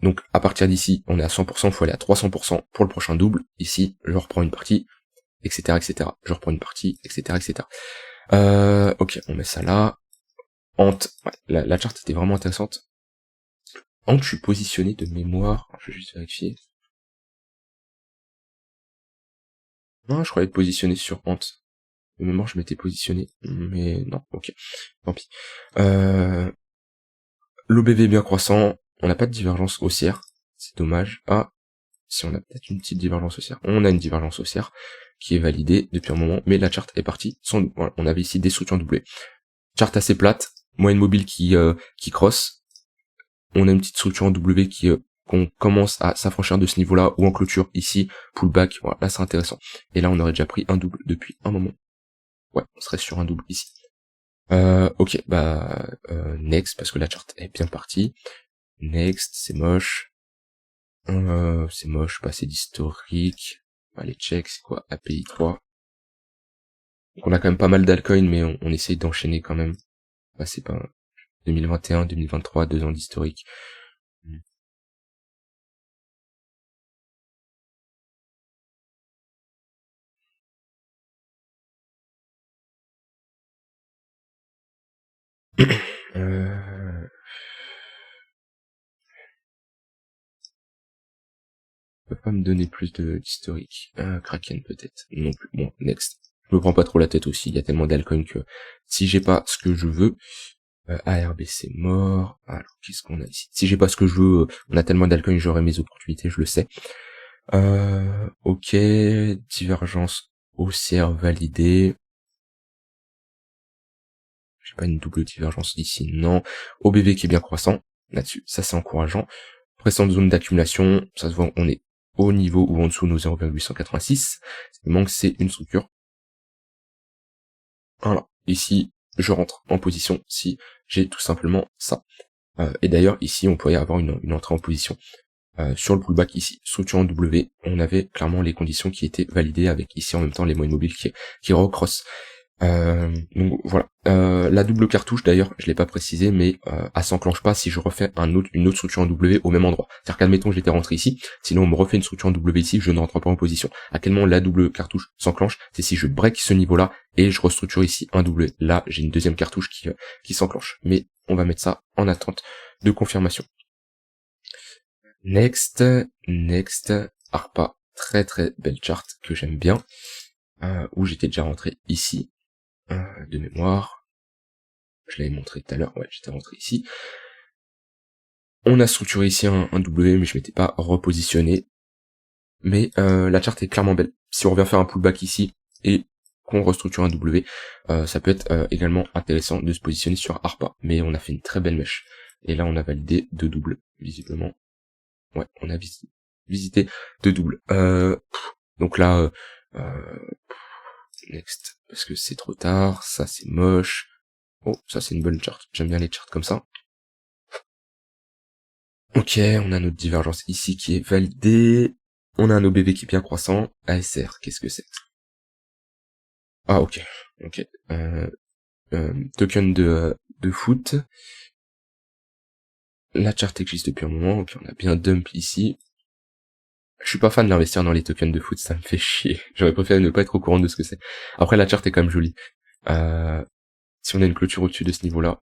Donc à partir d'ici, on est à 100%, il faut aller à 300% pour le prochain double. Ici, je reprends une partie, etc., etc. Je reprends une partie, etc., etc. Ok, on met ça là. Ant, ouais, la charte était vraiment intéressante. Ant, je suis positionné de mémoire, je vais juste vérifier. Non, je croyais être positionné sur Ant. De mémoire, je m'étais positionné, mais non, ok, tant pis. L'OBV bien croissant, on n'a pas de divergence haussière, c'est dommage. Ah, si on a peut-être une petite divergence haussière, on a une divergence haussière qui est validée depuis un moment, mais la charte est partie sans. Voilà, on avait ici des structures doublées. Charte assez plate, moyenne mobile qui cross, on a une petite structure en W qui qu'on commence à s'affranchir de ce niveau-là, ou en clôture ici, pullback, voilà, là c'est intéressant. Et là on aurait déjà pris un double depuis un moment. Ouais, on serait sur un double ici. Ok, next, parce que la charte est bien partie. Next, c'est moche. C'est moche, pas assez d'historique. Les checks, c'est quoi? API 3. Donc on a quand même pas mal d'altcoins, mais on essaye d'enchaîner quand même. C'est pas 2021, 2023, 2 ans d'historique. euh... peut pas me donner plus d'historique. Kraken peut-être. Non plus. Bon, next. Je me prends pas trop la tête aussi, il y a tellement d'altcoins que si j'ai pas ce que je veux, ARB c'est mort. Alors qu'est-ce qu'on a ici? Si j'ai pas ce que je veux, on a tellement d'altcoins, j'aurai mes opportunités, je le sais. Ok, divergence haussière validée. J'ai pas une double divergence ici, non. OBV qui est bien croissant, là-dessus, ça c'est encourageant. Précédente zone d'accumulation, ça se voit, on est au niveau ou en dessous de nos 0,886. Ce qui manque, c'est une structure. Voilà. Ici, je rentre en position si j'ai tout simplement ça. Et d'ailleurs, ici, on pourrait avoir une entrée en position. Sur le pullback ici, structure en W, on avait clairement les conditions qui étaient validées avec ici en même temps les moyennes mobiles qui recrossent. Donc voilà. La double cartouche d'ailleurs, je l'ai pas précisé, mais elle s'enclenche pas si je refais une autre structure en W au même endroit. C'est-à-dire qu'admettons j'étais rentré ici, sinon on me refait une structure en W ici, je ne rentre pas en position. À quel moment la double cartouche s'enclenche? C'est si je break ce niveau-là et je restructure ici un W. Là, j'ai une deuxième cartouche qui s'enclenche. Mais on va mettre ça en attente de confirmation. Next, ARPA, très très belle charte que j'aime bien, où j'étais déjà rentré ici, de mémoire. Je l'avais montré tout à l'heure, ouais, j'étais rentré ici. On a structuré ici un W, mais je m'étais pas repositionné. Mais la charte est clairement belle. Si on revient faire un pullback ici, et qu'on restructure un W, ça peut être également intéressant de se positionner sur ARPA. Mais on a fait une très belle mèche. Et là, on a validé 2 doubles, visiblement. Ouais, on a visité 2 doubles. Donc là, next, parce que c'est trop tard, ça c'est moche. Oh, ça c'est une bonne charte, j'aime bien les charts comme ça. Ok, on a notre divergence ici qui est validée. On a un OBV qui est bien croissant. ASR, qu'est-ce que c'est? Ah ok, ok. Token de foot. La charte existe depuis un moment, ok, on a bien dump ici. Je suis pas fan d'investir dans les tokens de foot, ça me fait chier. J'aurais préféré ne pas être au courant de ce que c'est. Après, la charte est quand même jolie. Si on a une clôture au-dessus de ce niveau-là,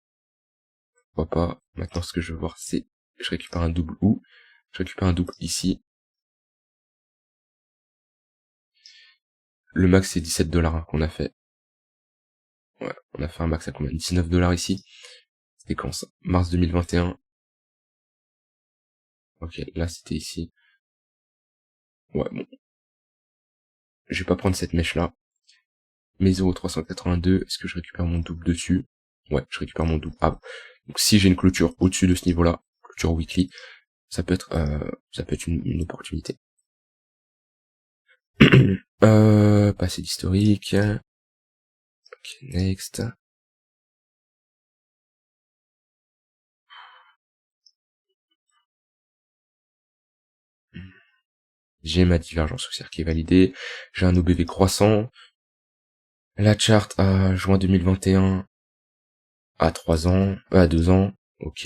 pourquoi pas. Maintenant, ce que je veux voir, c'est, je récupère un double où? Je récupère un double ici. Le max, c'est 17$ hein, qu'on a fait. Ouais, on a fait un max à combien? 19$ ici. C'était quand ça? Mars 2021. Ok, là, c'était ici. Ouais, bon. Je vais pas prendre cette mèche-là. Mes 0,382, est-ce que je récupère mon double dessus? Ouais, je récupère mon double. Ah, donc si j'ai une clôture au-dessus de ce niveau-là, clôture weekly, ça peut être une opportunité. Passé d'historique. Ok, next. J'ai ma divergence haussière qui est validée. J'ai un OBV croissant. La chart à juin 2021 à 3 ans, à 2 ans. Ok.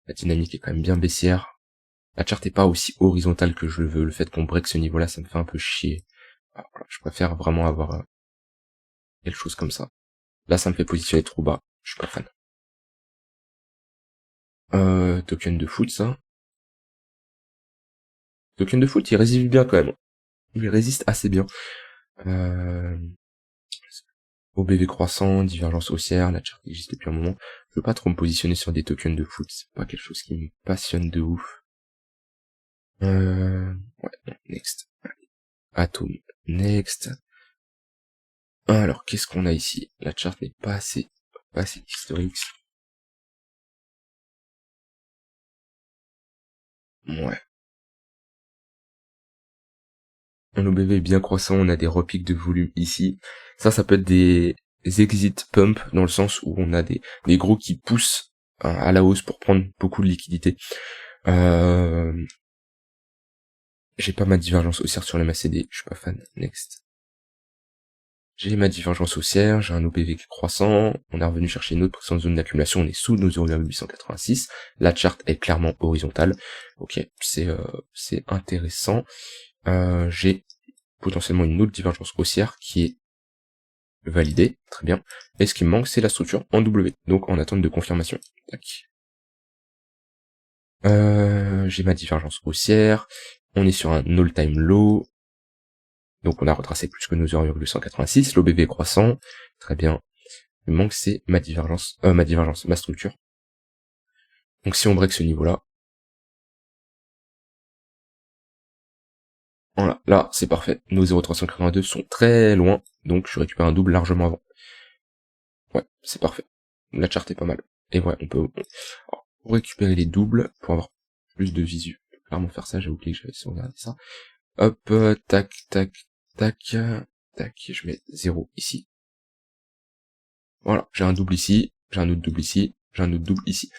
La dynamique est quand même bien baissière. La chart est pas aussi horizontale que je le veux. Le fait qu'on break ce niveau-là, ça me fait un peu chier. Alors, voilà, je préfère vraiment avoir quelque chose comme ça. Là, ça me fait positionner trop bas. Je suis pas fan. Token de foot, ça. Token de foot, il résiste bien quand même. Il résiste assez bien. OBV croissant, divergence haussière, la chart existe depuis un moment. Je veux pas trop me positionner sur des tokens de foot, c'est pas quelque chose qui me passionne de ouf. Ouais, non, next. Atom, next. Alors, qu'est-ce qu'on a ici? La chart n'est pas assez historique. Ouais. Un OBV bien croissant, on a des repiques de volume ici. Ça peut être des exit pump dans le sens où on a des gros qui poussent à la hausse pour prendre beaucoup de liquidité. J'ai pas ma divergence haussière sur les MACD, je suis pas fan. Next. J'ai ma divergence haussière, j'ai un OBV croissant, on est revenu chercher une autre précédente zone d'accumulation, on est sous nos 0,886. La charte est clairement horizontale. Ok, c'est intéressant. J'ai potentiellement une autre divergence haussière qui est validée, très bien. Et ce qui me manque, c'est la structure en W, donc en attente de confirmation. Tac. J'ai ma divergence haussière, on est sur un all-time low, donc on a retracé plus que nos 0,186, l'OBV est croissant, très bien. Il me manque, c'est ma structure. Donc si on break ce niveau-là, voilà, là c'est parfait. Nos 0,382 sont très loin, donc je récupère un double largement avant. Ouais, c'est parfait. La charte est pas mal. Et ouais, alors, pour récupérer les doubles, pour avoir plus de visu, je peux clairement faire ça, j'ai oublié que j'avais sauvegardé ça. Hop, tac, tac, tac, tac, je mets 0 ici. Voilà, j'ai un double ici, j'ai un autre double ici, j'ai un autre double ici.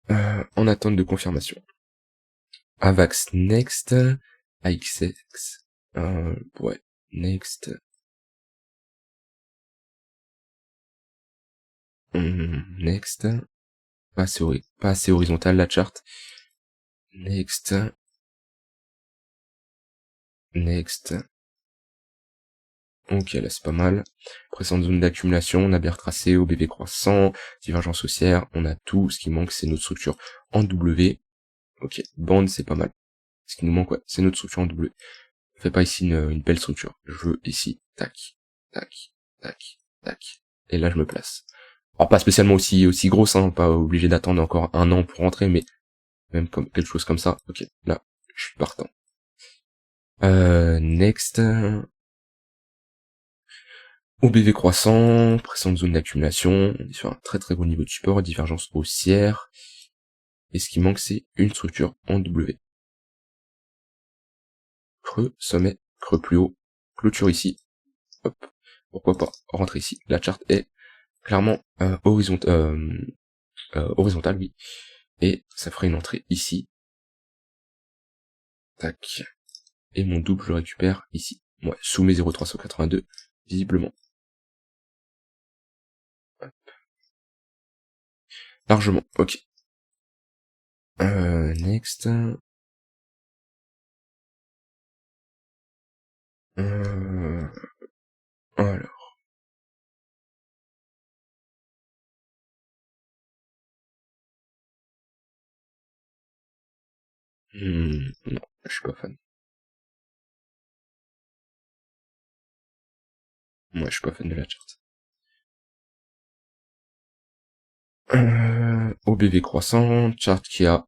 En attente de confirmation. Avax next, AXX, ouais, next, next, pas assez horizontal la charte, next, next, ok là c'est pas mal, précédente zone d'accumulation, on a bien retracé, OBV croissant, divergence haussière, on a tout, ce qui manque c'est notre structure en W, ok, bande c'est pas mal, ce qui nous manque ouais, c'est notre structure en W, fais pas ici une belle structure, je veux ici, tac, tac, tac, tac, et là je me place. Alors pas spécialement aussi grosse, hein, pas obligé d'attendre encore un an pour rentrer, mais même comme quelque chose comme ça. Ok, là, je suis partant. Next. OBV croissant, précédente zone d'accumulation, on est sur un très très bon niveau de support, divergence haussière. Et ce qui manque, c'est une structure en W. Creux, sommet, creux plus haut, clôture ici. Hop, pourquoi pas rentrer ici. La charte est clairement horizontale, oui. Et ça ferait une entrée ici. Tac. Et mon double, je le récupère ici. Ouais, sous mes 0,382, visiblement. Largement, ok. Next. Alors. Non, je suis pas fan. Moi, je suis pas fan de la charte. OBV croissant, charte qui a,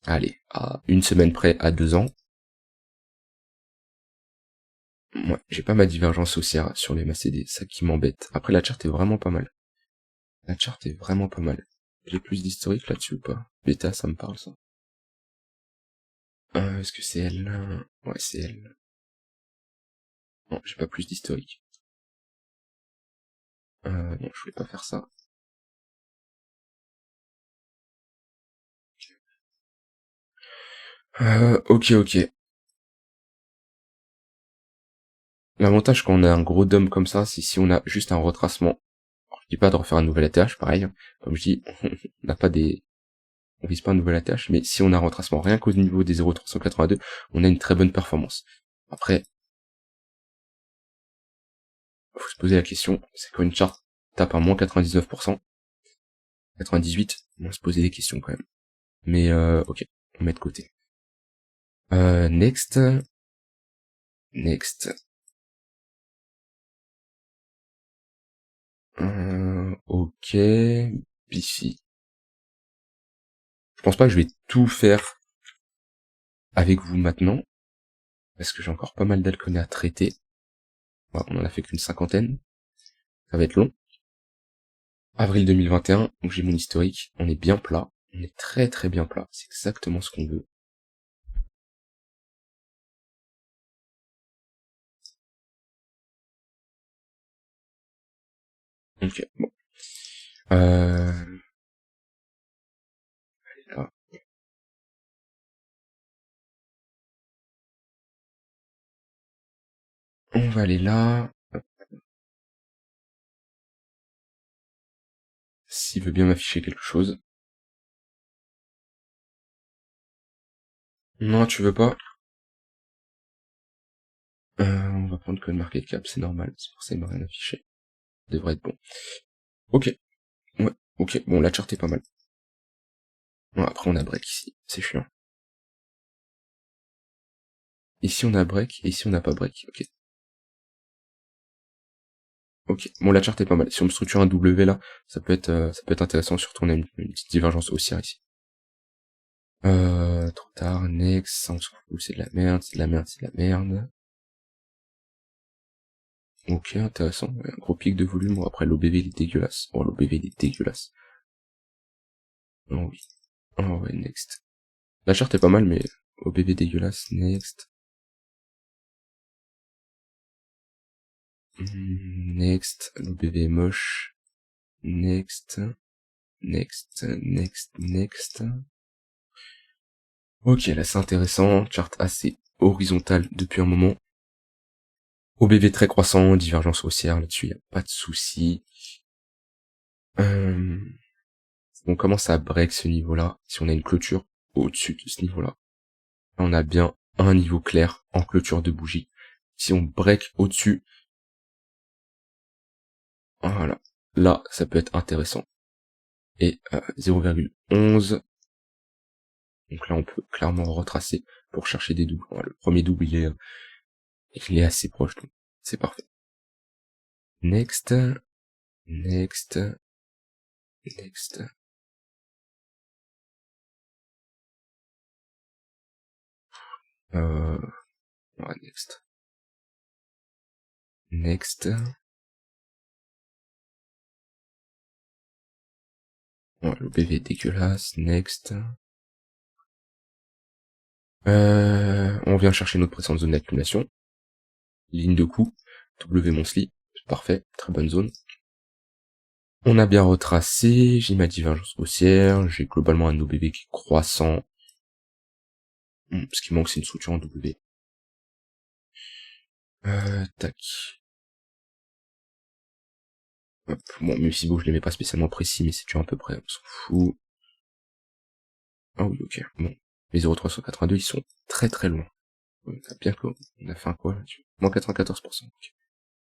allez, à une semaine près à 2 ans. Moi, j'ai pas ma divergence haussière sur les MACD, ça qui m'embête. Après, la charte est vraiment pas mal. La charte est vraiment pas mal. J'ai plus d'historique là-dessus ou pas? Bêta, ça me parle, ça. Est-ce que c'est elle là? Ouais, c'est elle. Non, j'ai pas plus d'historique. Non, je voulais pas faire ça. Ok. L'avantage quand on a un gros DOM comme ça, c'est si on a juste un retracement. Alors, je dis pas de refaire un nouvel ATH, pareil. Comme je dis, on n'a pas on vise pas un nouvel ATH, mais si on a un retracement rien qu'au niveau des 0,382, on a une très bonne performance. Après, faut se poser la question, c'est quand une charte tape un moins 99%, 98%, on va se poser des questions quand même. Mais ok, on met de côté. Next. Ok, Bifi. Je pense pas que je vais tout faire avec vous maintenant, parce que j'ai encore pas mal d'alcools à traiter. Ouais, on en a fait qu'une cinquantaine. Ça va être long. Avril 2021, donc j'ai mon historique, on est bien plat. On est très très bien plat, c'est exactement ce qu'on veut. Ok, bon. Là. On va aller là. S'il veut bien m'afficher quelque chose. Non, tu veux pas? On va prendre code market cap, c'est normal, c'est pour ça qu'il m'a rien affiché. Devrait être bon. Ok, ouais, ok, bon, la chart est pas mal. Bon, après on a break ici, c'est chiant. Ici on a break, et ici on n'a pas break, ok. Ok, bon la chart est pas mal. Si on me structure un W là, ça peut être intéressant, surtout on a une petite divergence haussière ici. Trop tard, next, ça on s'en fout, c'est de la merde, c'est de la merde, c'est de la merde. Ok, intéressant, ouais, un gros pic de volume, bon après l'OBV il est dégueulasse. Oh l'OBV il est dégueulasse. Oh oui. Oh ouais, next. La charte est pas mal, mais OBV dégueulasse, next. Next, l'OBV est moche. Next. Next, next, next. Ok, là c'est intéressant, charte assez horizontale depuis un moment. OBV très croissant, divergence haussière, là-dessus y a pas de souci. On commence à break ce niveau-là, si on a une clôture au-dessus de ce niveau-là. Là, on a bien un niveau clair en clôture de bougie. Si on break au-dessus, voilà, là ça peut être intéressant. Et 0,11, donc là on peut clairement retracer pour chercher des doubles. Voilà, le premier double il est assez proche, donc c'est parfait. Next, next, next. Ouais, next. Next. Ouais, le BV est dégueulasse. Next. On vient chercher notre précédente zone d'accumulation. Ligne de coup. W Monthly. Parfait. Très bonne zone. On a bien retracé. J'ai ma divergence haussière. J'ai globalement un OBV qui est croissant. Ce qui manque, c'est une structure en W. Tac. Hop. Bon, même si bon, je les mets pas spécialement précis, mais c'est toujours à peu près, on s'en fout. Ah oui, ok. Bon. Les 0,382, ils sont très très loin. On a bien quoi. On a fait un quoi là-dessus? Moins 94%.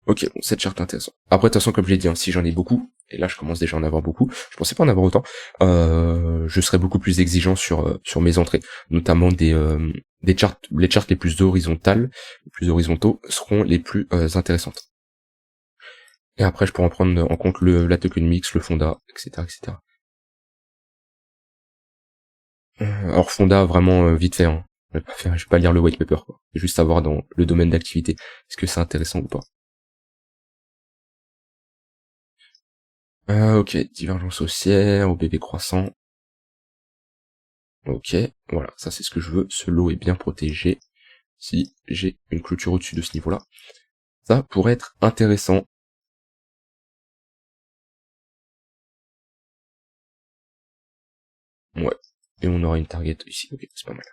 Ok, bon, cette charte est intéressante. Après, de toute façon, comme je l'ai dit, hein, si j'en ai beaucoup, et là je commence déjà à en avoir beaucoup, je pensais pas en avoir autant, je serai beaucoup plus exigeant sur mes entrées, notamment des charts, les charts les plus horizontales, les plus horizontaux seront les plus intéressantes. Et après, je pourrai en prendre en compte la tokenomics, le fonda, etc., etc. Alors fonda, vraiment vite fait, hein. Je vais pas lire le white paper, quoi. Je vais juste savoir dans le domaine d'activité, est-ce que c'est intéressant ou pas. Ok, divergence haussière, OBV croissant. Ok, voilà, ça c'est ce que je veux. Ce lot est bien protégé. Si j'ai une clôture au-dessus de ce niveau-là, ça pourrait être intéressant. Ouais, et on aura une target ici. Ok, c'est pas mal.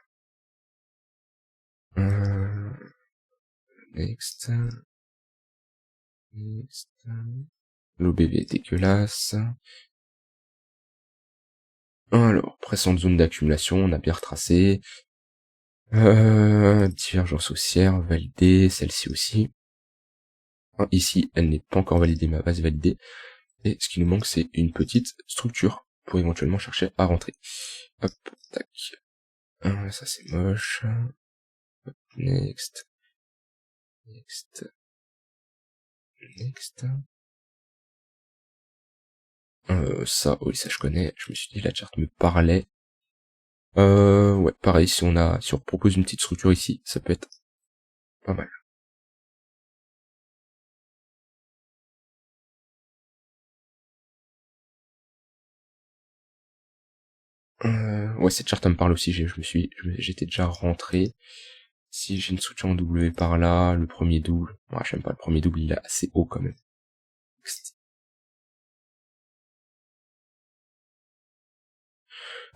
Next. Next. L'OBV est dégueulasse. Alors, pressante zone d'accumulation, on a bien retracé. Divergence haussière, validée, celle-ci aussi. Ici, elle n'est pas encore validée, mais elle va se valider. Et ce qui nous manque, c'est une petite structure pour éventuellement chercher à rentrer. Hop, tac. Ça c'est moche. Hop, next. Next. Next. Ça, oui, ça je connais. Je me suis dit, la charte me parlait. Ouais, pareil, si on propose une petite structure ici, ça peut être pas mal. Ouais, cette charte, elle me parle aussi, j'étais déjà rentré. Si j'ai une structure en W par là, le premier double, ouais, j'aime pas, le premier double, il est assez haut quand même.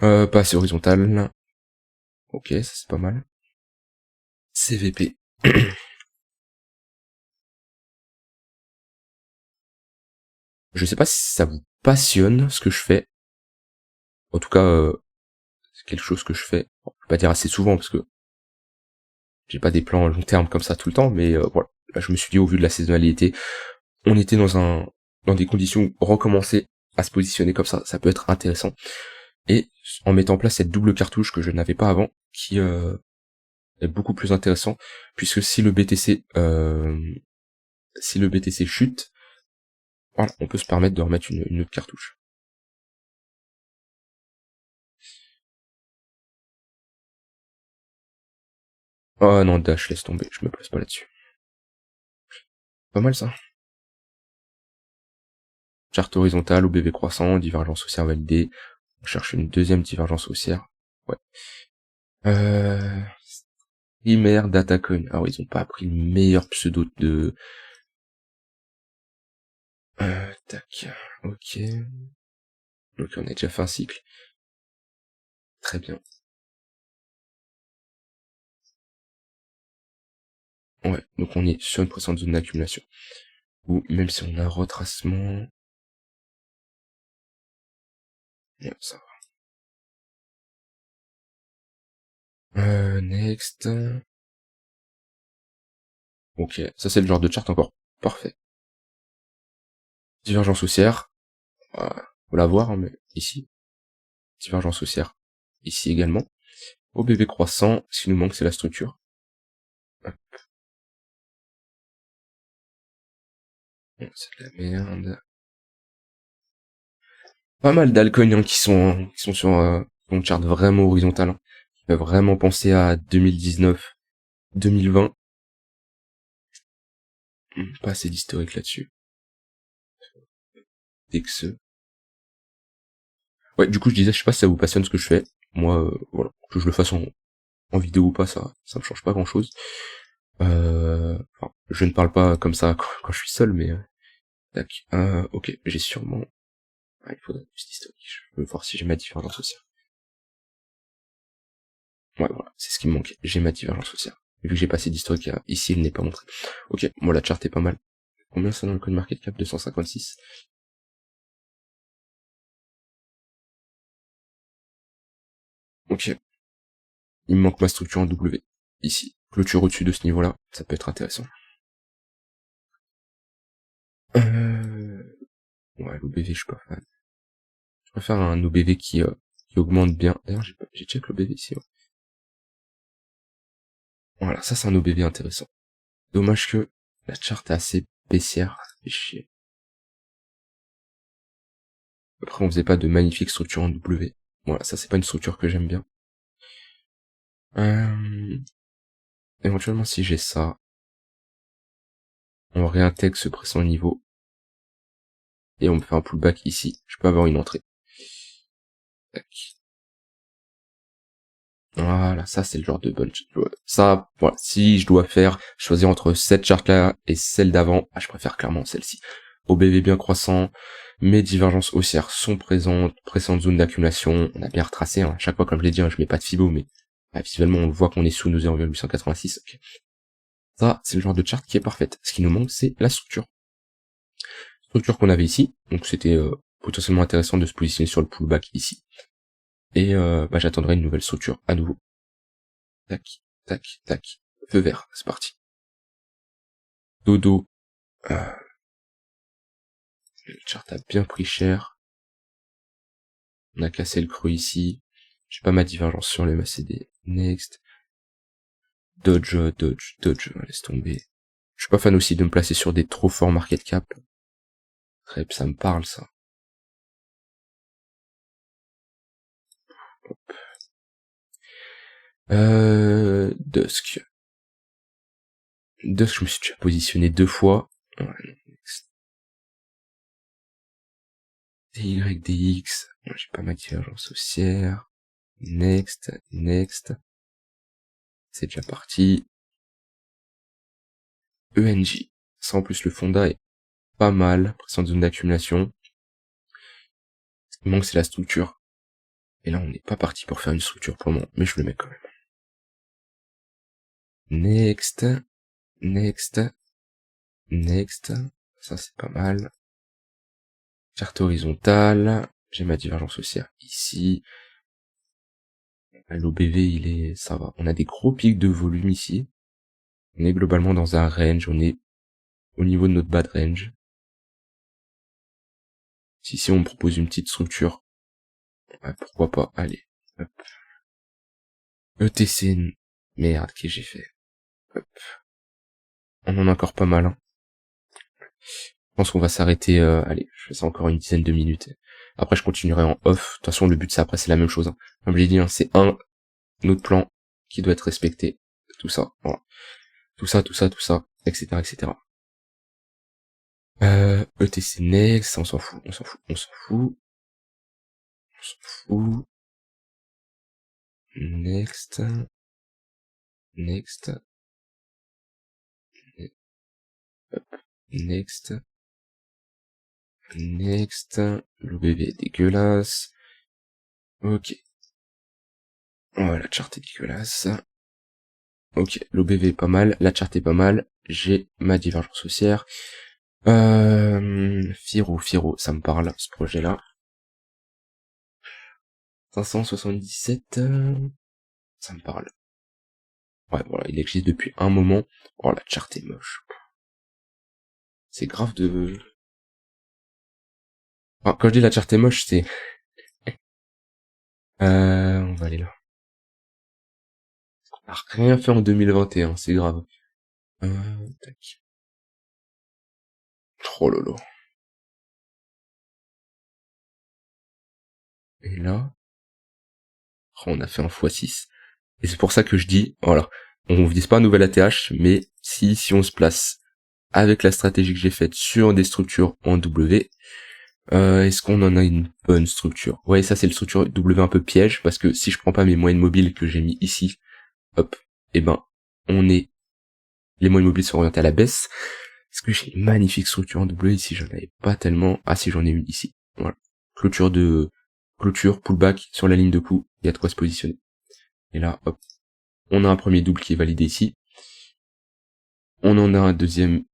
Pas assez horizontal. Ok, ça c'est pas mal. CVP. Je sais pas si ça vous passionne ce que je fais. En tout cas, c'est quelque chose que je fais. Bon, je vais pas dire assez souvent parce que j'ai pas des plans à long terme comme ça tout le temps, mais voilà. Là, je me suis dit au vu de la saisonnalité, on était dans des conditions où recommencer à se positionner comme ça peut être intéressant. Et en mettant en place cette double cartouche que je n'avais pas avant, qui est beaucoup plus intéressant, puisque si le BTC chute, voilà, on peut se permettre de remettre une autre cartouche. Oh non, Dash, laisse tomber, je me place pas là-dessus. Pas mal ça. Charte horizontale, OBV croissant, divergence haussière validée. On cherche une deuxième divergence haussière. Ouais. Primaire Datacoin. Alors ils ont pas pris le meilleur pseudo de... Tac. Ok. Donc on a déjà fait un cycle. Très bien. Ouais, donc on est sur une précédente zone d'accumulation. Ou même si on a un retracement... Bien, ça va. Next. Ok, ça c'est le genre de chart encore. Parfait. Divergence haussière. Faut la voir, hein, mais ici. Divergence haussière. Ici également. OBV croissant, ce qui nous manque c'est la structure. Bon, c'est de la merde. Pas mal d'alcools hein, qui sont sur une charte vraiment horizontale. Hein. Qui peuvent vraiment penser à 2019, 2020. Pas assez d'historique là-dessus. DXE. Ouais, du coup je disais, je sais pas si ça vous passionne ce que je fais. Moi, voilà, que je le fasse en vidéo ou pas, ça me change pas grand-chose. Enfin, je ne parle pas comme ça quand je suis seul, mais tac. Ok, j'ai sûrement... Ah, il faudrait plus d'historique. Je veux voir si j'ai ma divergence haussière. Ouais, voilà, c'est ce qui me manque. J'ai ma divergence haussière. Vu que j'ai passé d'historique ici, il n'est pas montré. Ok, moi la charte est pas mal. Combien ça dans le code market cap? 256. Ok, il me manque ma structure en W. Ici, clôture au-dessus de ce niveau-là, ça peut être intéressant. Ouais, l'OBV, je suis pas fan. Je préfère un OBV qui augmente bien. D'ailleurs, j'ai check l'OBV ici. Ouais. Voilà, ça c'est un OBV intéressant. Dommage que la charte est assez baissière. C'est chier. Après, on faisait pas de magnifiques structures en W. Voilà, ça c'est pas une structure que j'aime bien. Éventuellement, si j'ai ça, on réintègre ce précédent niveau. Et on me fait un pullback ici. Je peux avoir une entrée. Tac. Voilà, ça c'est le genre de bonne... Ça, voilà, si je dois choisir entre cette charte-là et celle d'avant, je préfère clairement celle-ci. OBV bien croissant, mes divergences haussières sont présentes, précédente zone d'accumulation, on a bien retracé, hein. À chaque fois, comme je l'ai dit, hein, je mets pas de Fibo, mais visuellement on voit qu'on est sous nos 0,886. Okay. Ça, c'est le genre de charte qui est parfaite. Ce qui nous manque, c'est la structure. Structure qu'on avait ici, donc c'était potentiellement intéressant de se positionner sur le pullback ici. Et j'attendrai une nouvelle structure à nouveau. Tac, tac, tac. Feu vert, c'est parti. Dodo. Le chart a bien pris cher. On a cassé le creux ici. J'ai pas ma divergence sur les MACD. Next. Dodge, dodge, dodge. Laisse tomber. Je suis pas fan aussi de me placer sur des trop forts market cap. Très, ça me parle ça. Dusk. Dusk, je me suis déjà positionné 2 fois. Ouais, DYDX. J'ai pas ma divergence haussière. next, next. C'est déjà parti. ENJ. Ça en plus le fonda est pas mal, pression de zone d'accumulation. Ce qui manque c'est la structure. Et là on n'est pas parti pour faire une structure pour le moment, mais je le mets quand même. Next, next, next. Ça c'est pas mal. Charte horizontale. J'ai ma divergence haussière ici. L'OBV ça va. On a des gros pics de volume ici. On est globalement dans un range, on est au niveau de notre bas de range. Si on me propose une petite structure, ouais, pourquoi pas, allez. Hop. ETC, merde, qu'est-ce que j'ai fait? Hop. On en a encore pas mal. Hein. Je pense qu'on va s'arrêter, allez, je fais ça encore une dizaine de minutes. Après, je continuerai en off. De toute façon, le but, c'est après, c'est la même chose. Hein. Comme je l'ai dit, hein, c'est notre plan qui doit être respecté. Tout ça, voilà. Tout ça, etc., etc. ETC next, on s'en fout. On s'en fout. Next. Next. Next. Next. L'OBV est dégueulasse. Ok. Ouais, la charte est dégueulasse. Ok, l'OBV est pas mal, la charte est pas mal. J'ai ma divergence haussière. Firo, ça me parle, ce projet-là. 577, ça me parle. Ouais, voilà, il existe depuis un moment. Oh, la charte est moche. C'est grave de... Enfin, quand je dis la charte est moche, c'est... on va aller là. On a rien fait en 2021, c'est grave. Tac. Oh lolo. Et là... Oh, on a fait un x6. Et c'est pour ça que je dis, voilà, on vise pas un nouvel ATH, mais si on se place avec la stratégie que j'ai faite sur des structures en W, est-ce qu'on en a une bonne structure? Ouais, ça c'est le structure W un peu piège, parce que si je prends pas mes moyennes mobiles que j'ai mis ici, hop, et ben, les moyennes mobiles sont orientées à la baisse. Est-ce que j'ai une magnifique structure en W ici? J'en avais pas tellement. Ah si, j'en ai une ici. Voilà. Clôture, pullback sur la ligne de coup, il y a de quoi se positionner. Et là, hop, on a un premier double qui est validé ici. On en a un deuxième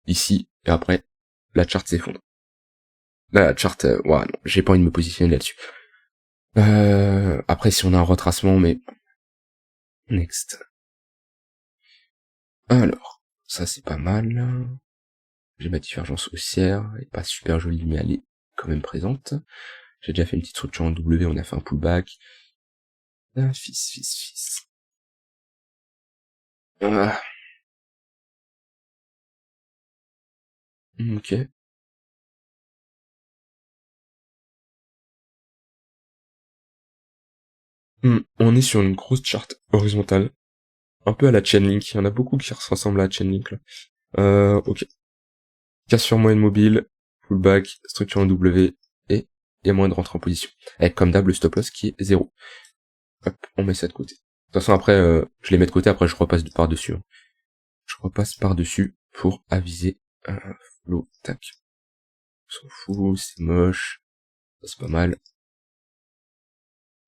ici, et après, la charte s'effondre. Là, la charte, ouais, non, j'ai pas envie de me positionner là-dessus. Après, si on a un retracement, mais... Next. Alors, ça c'est pas mal. J'ai ma divergence haussière, elle est pas super jolie, mais elle est quand même présente. J'ai déjà fait une petite structure en W, on a fait un pullback. Fils. Ah. Ok. On est sur une grosse charte horizontale. Un peu à la Chainlink. Il y en a beaucoup qui ressemblent à la Chainlink, là. Ok. Casse sur moyenne mobile, pullback, structure en W, et il y a moyen de rentrer en position. Avec comme d'hab le stop loss qui est 0. Hop, on met ça de côté. De toute façon après, je les mets de côté, après je repasse par-dessus. Hein. Je repasse par-dessus pour aviser un flow, tac. On s'en fout, c'est moche, ça c'est pas mal.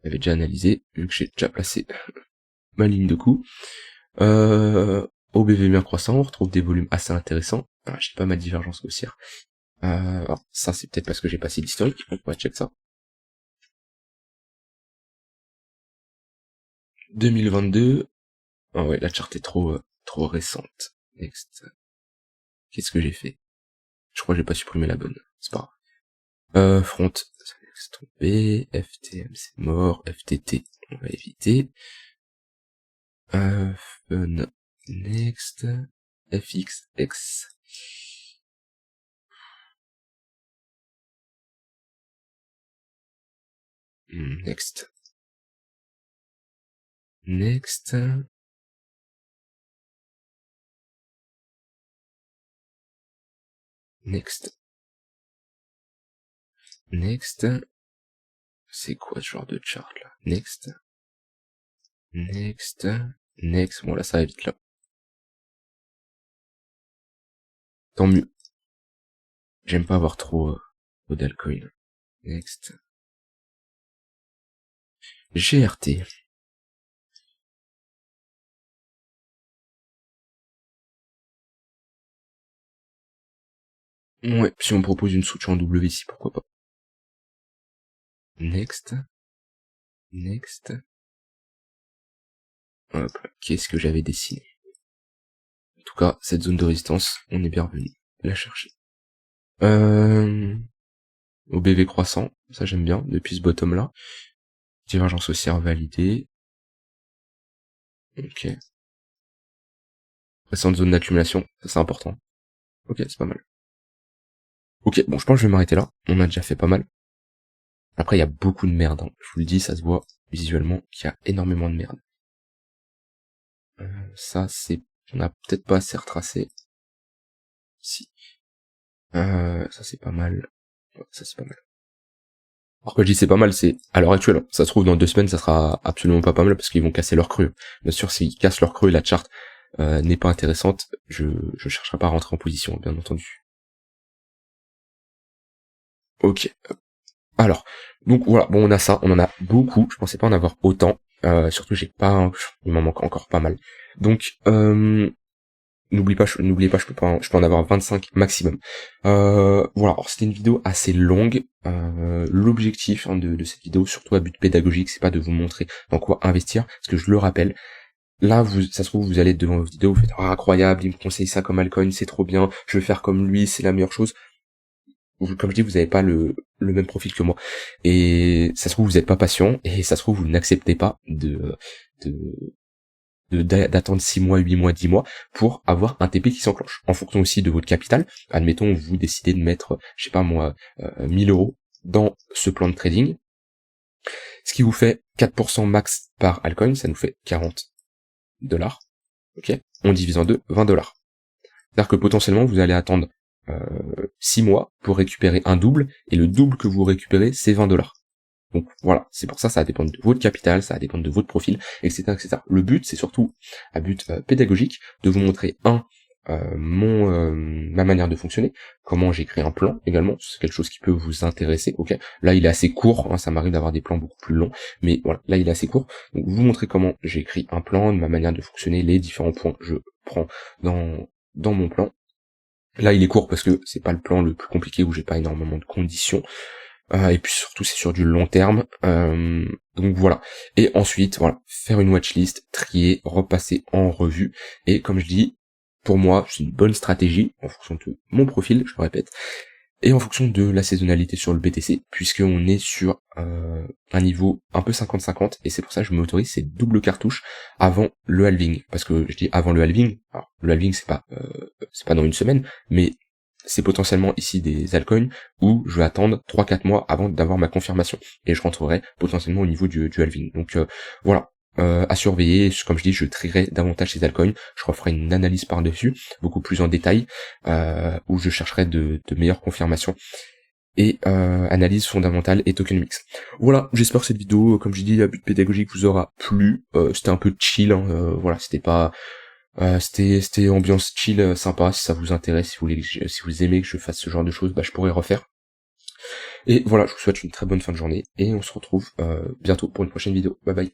J'avais déjà analysé, vu que j'ai déjà placé ma ligne de coup. OBV bien croissant, on retrouve des volumes assez intéressants. Ah, j'ai pas ma divergence haussière. Alors, ça c'est peut-être parce que j'ai passé l'historique, on va check ça. 2022. Ah ouais, la charte est trop récente. Next. Qu'est-ce que j'ai fait? Je crois que j'ai pas supprimé la bonne. C'est pas grave. Front. Ça laisse tomber. FTM c'est mort. FTT, on va éviter. Fun. Next. FXX. Next. Next. Next. Next. C'est quoi ce genre de chart là? Next. Next. Next. Bon, là, ça va vite, là. Tant mieux. J'aime pas avoir trop d'alcool. Next. GRT. Ouais, si on me propose une structure en WC, pourquoi pas. Next. Next. Hop, qu'est-ce que j'avais dessiné? En tout cas, cette zone de résistance, on est bien revenu la chercher. Au BV croissant, ça j'aime bien, depuis ce bottom là. Divergence haussière validée. Ok. Récente zone d'accumulation, ça c'est important. Ok, c'est pas mal. Ok, bon, je pense que je vais m'arrêter là. On a déjà fait pas mal. Après, il y a beaucoup de merde. Hein. Je vous le dis, ça se voit visuellement qu'il y a énormément de merde. Ça, c'est... On a peut-être pas assez retracé. Si. Ça, c'est pas mal. Ouais, ça, c'est pas mal. Alors quand je dis c'est pas mal, c'est à l'heure actuelle. Ça se trouve, dans 2 semaines, ça sera absolument pas mal parce qu'ils vont casser leur creux. Bien sûr, s'ils cassent leur creux et la charte n'est pas intéressante, je chercherai pas à rentrer en position, bien entendu. Ok. Alors, donc voilà, bon on a ça, on en a beaucoup, je pensais pas en avoir autant, surtout j'ai pas, il m'en manque encore pas mal. Donc n'oubliez pas, je peux en avoir 25 maximum. Voilà, alors c'était une vidéo assez longue. L'objectif de cette vidéo, surtout à but pédagogique, c'est pas de vous montrer dans quoi investir, parce que je le rappelle. Là, ça se trouve, vous allez être devant vos vidéos, vous faites ah, incroyable, il me conseille ça comme altcoin, c'est trop bien, je vais faire comme lui, c'est la meilleure chose. Comme je dis, vous n'avez pas le même profil que moi. Et ça se trouve, vous n'êtes pas patient, et ça se trouve, vous n'acceptez pas d'attendre 6 mois, 8 mois, 10 mois pour avoir un TP qui s'enclenche. En fonction aussi de votre capital. Admettons, vous décidez de mettre, je sais pas moi, 1000 euros dans ce plan de trading. Ce qui vous fait 4% max par altcoin, ça nous fait 40 dollars. Ok? On divise en deux, 20 dollars. C'est-à-dire que potentiellement, vous allez attendre 6 mois pour récupérer un double, et le double que vous récupérez, c'est 20 dollars. Donc voilà, c'est pour ça, ça va dépendre de votre capital, ça va dépendre de votre profil, etc. etc. Le but, c'est surtout, à but pédagogique, de vous montrer, ma manière de fonctionner, comment j'ai créé un plan également, c'est quelque chose qui peut vous intéresser, ok. Là, il est assez court, hein, ça m'arrive d'avoir des plans beaucoup plus longs, mais voilà, là, il est assez court. Donc, vous montrer comment j'ai écrit un plan, de ma manière de fonctionner, les différents points que je prends dans mon plan. Là, il est court parce que c'est pas le plan le plus compliqué où j'ai pas énormément de conditions. Et puis surtout, c'est sur du long terme. Donc voilà. Et ensuite, voilà, faire une watchlist, trier, repasser en revue. Et comme je dis, pour moi, c'est une bonne stratégie en fonction de mon profil, je le répète, et en fonction de la saisonnalité sur le BTC, puisqu'on est sur un niveau un peu 50-50, et c'est pour ça que je m'autorise ces doubles cartouches avant le halving. Parce que je dis avant le halving, alors le halving c'est pas dans une semaine, mais c'est potentiellement ici des altcoins où je vais attendre 3-4 mois avant d'avoir ma confirmation, et je rentrerai potentiellement au niveau du halving. Donc voilà. À surveiller, comme je dis, je trierai davantage ces altcoins, je referai une analyse par-dessus, beaucoup plus en détail, où je chercherai de meilleures confirmations, et analyse fondamentale et tokenomics. Voilà, j'espère que cette vidéo, comme je dis, à but pédagogique, vous aura plu. C'était un peu chill, hein, voilà, c'était pas... c'était ambiance chill, sympa. Si ça vous intéresse, si vous aimez que je fasse ce genre de choses, bah je pourrais refaire. Et voilà, je vous souhaite une très bonne fin de journée, et on se retrouve bientôt pour une prochaine vidéo. Bye bye.